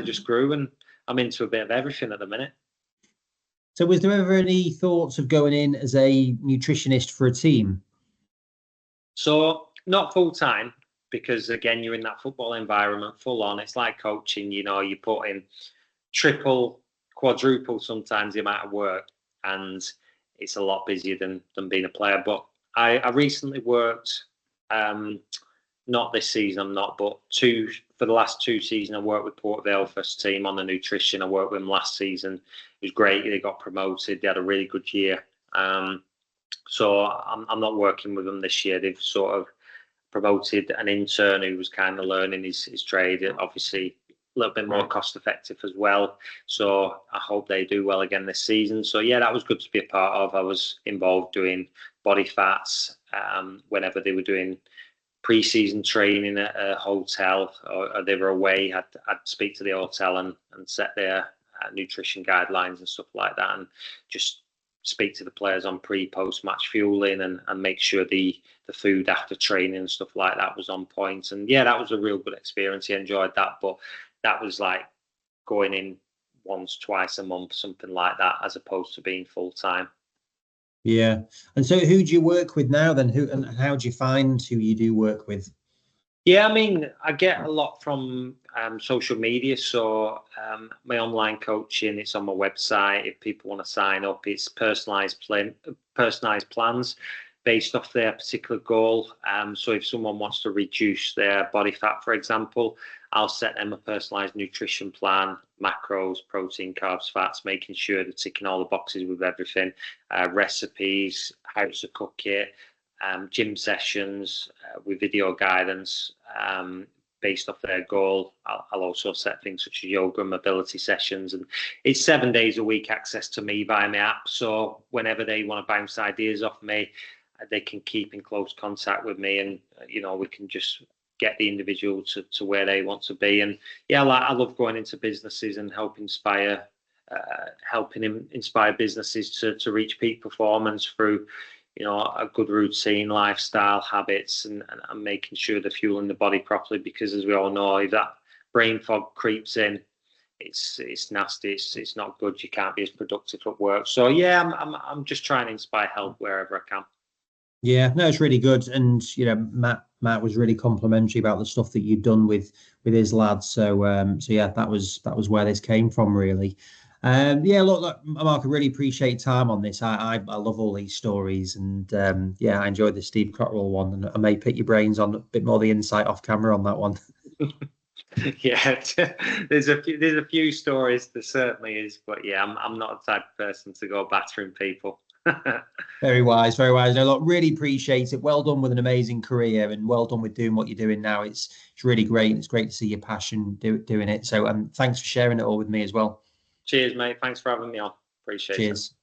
just grew, and I'm into a bit of everything at the minute. So was there ever any thoughts of going in as a nutritionist for a team? So not full time, because again, you're in that football environment full on. It's like coaching, you put in triple, quadruple sometimes the amount of work, and it's a lot busier than being a player. But I recently worked, not this season, I'm not, but for the last 2 seasons, I worked with Port Vale first team on the nutrition. I worked with them last season. It was great. They got promoted. They had a really good year. So I'm not working with them this year. They've sort of promoted an intern who was kind of learning his trade. Obviously, a little bit more cost effective as well. So I hope they do well again this season. So yeah, that was good to be a part of. I was involved doing body fats whenever they were doing pre-season training at a hotel, or they were away. I'd speak to the hotel and set their nutrition guidelines and stuff like that, and just speak to the players on pre-post match fueling, and make sure the food after training and stuff like that was on point. And yeah, that was a real good experience. I enjoyed that, but that was like going in once, twice a month, something like that, as opposed to being full time. Yeah. And so who do you work with now then? And how do you find who you do work with? Yeah, I mean, I get a lot from social media. So my online coaching, it's on my website. If people want to sign up, it's personalized plans based off their particular goal. So if someone wants to reduce their body fat, for example, I'll set them a personalized nutrition plan, macros, protein, carbs, fats, making sure they're ticking all the boxes with everything, recipes, how to cook it, gym sessions with video guidance based off their goal. I'll also set things such as yoga and mobility sessions, and it's 7 days a week access to me via my app. So whenever they want to bounce ideas off me, they can keep in close contact with me, and we can just get the individual to where they want to be. And yeah, I love going into businesses and helping inspire businesses to reach peak performance through a good routine, lifestyle, habits, and making sure they're fueling the body properly. Because as we all know, if that brain fog creeps in, it's nasty. It's not good. You can't be as productive at work. So yeah, I'm just trying to inspire health wherever I can. Yeah, no, it's really good. And Matt was really complimentary about the stuff that you'd done with his lads. So yeah, that was where this came from, really. Yeah, look, Mark, I really appreciate your time on this. I love all these stories, and I enjoyed the Steve Cotterill one, and I may pick your brains on a bit more the insight off camera on that one. Yeah, there's a few stories, there certainly is, but yeah, I'm not the type of person to go battering people. Very wise, very wise. No, look, really appreciate it. Well done with an amazing career, and well done with doing what you're doing now. It's really great. It's great to see your passion doing it. So thanks for sharing it all with me as well. Cheers, mate. Thanks for having me on. Appreciate it. Cheers.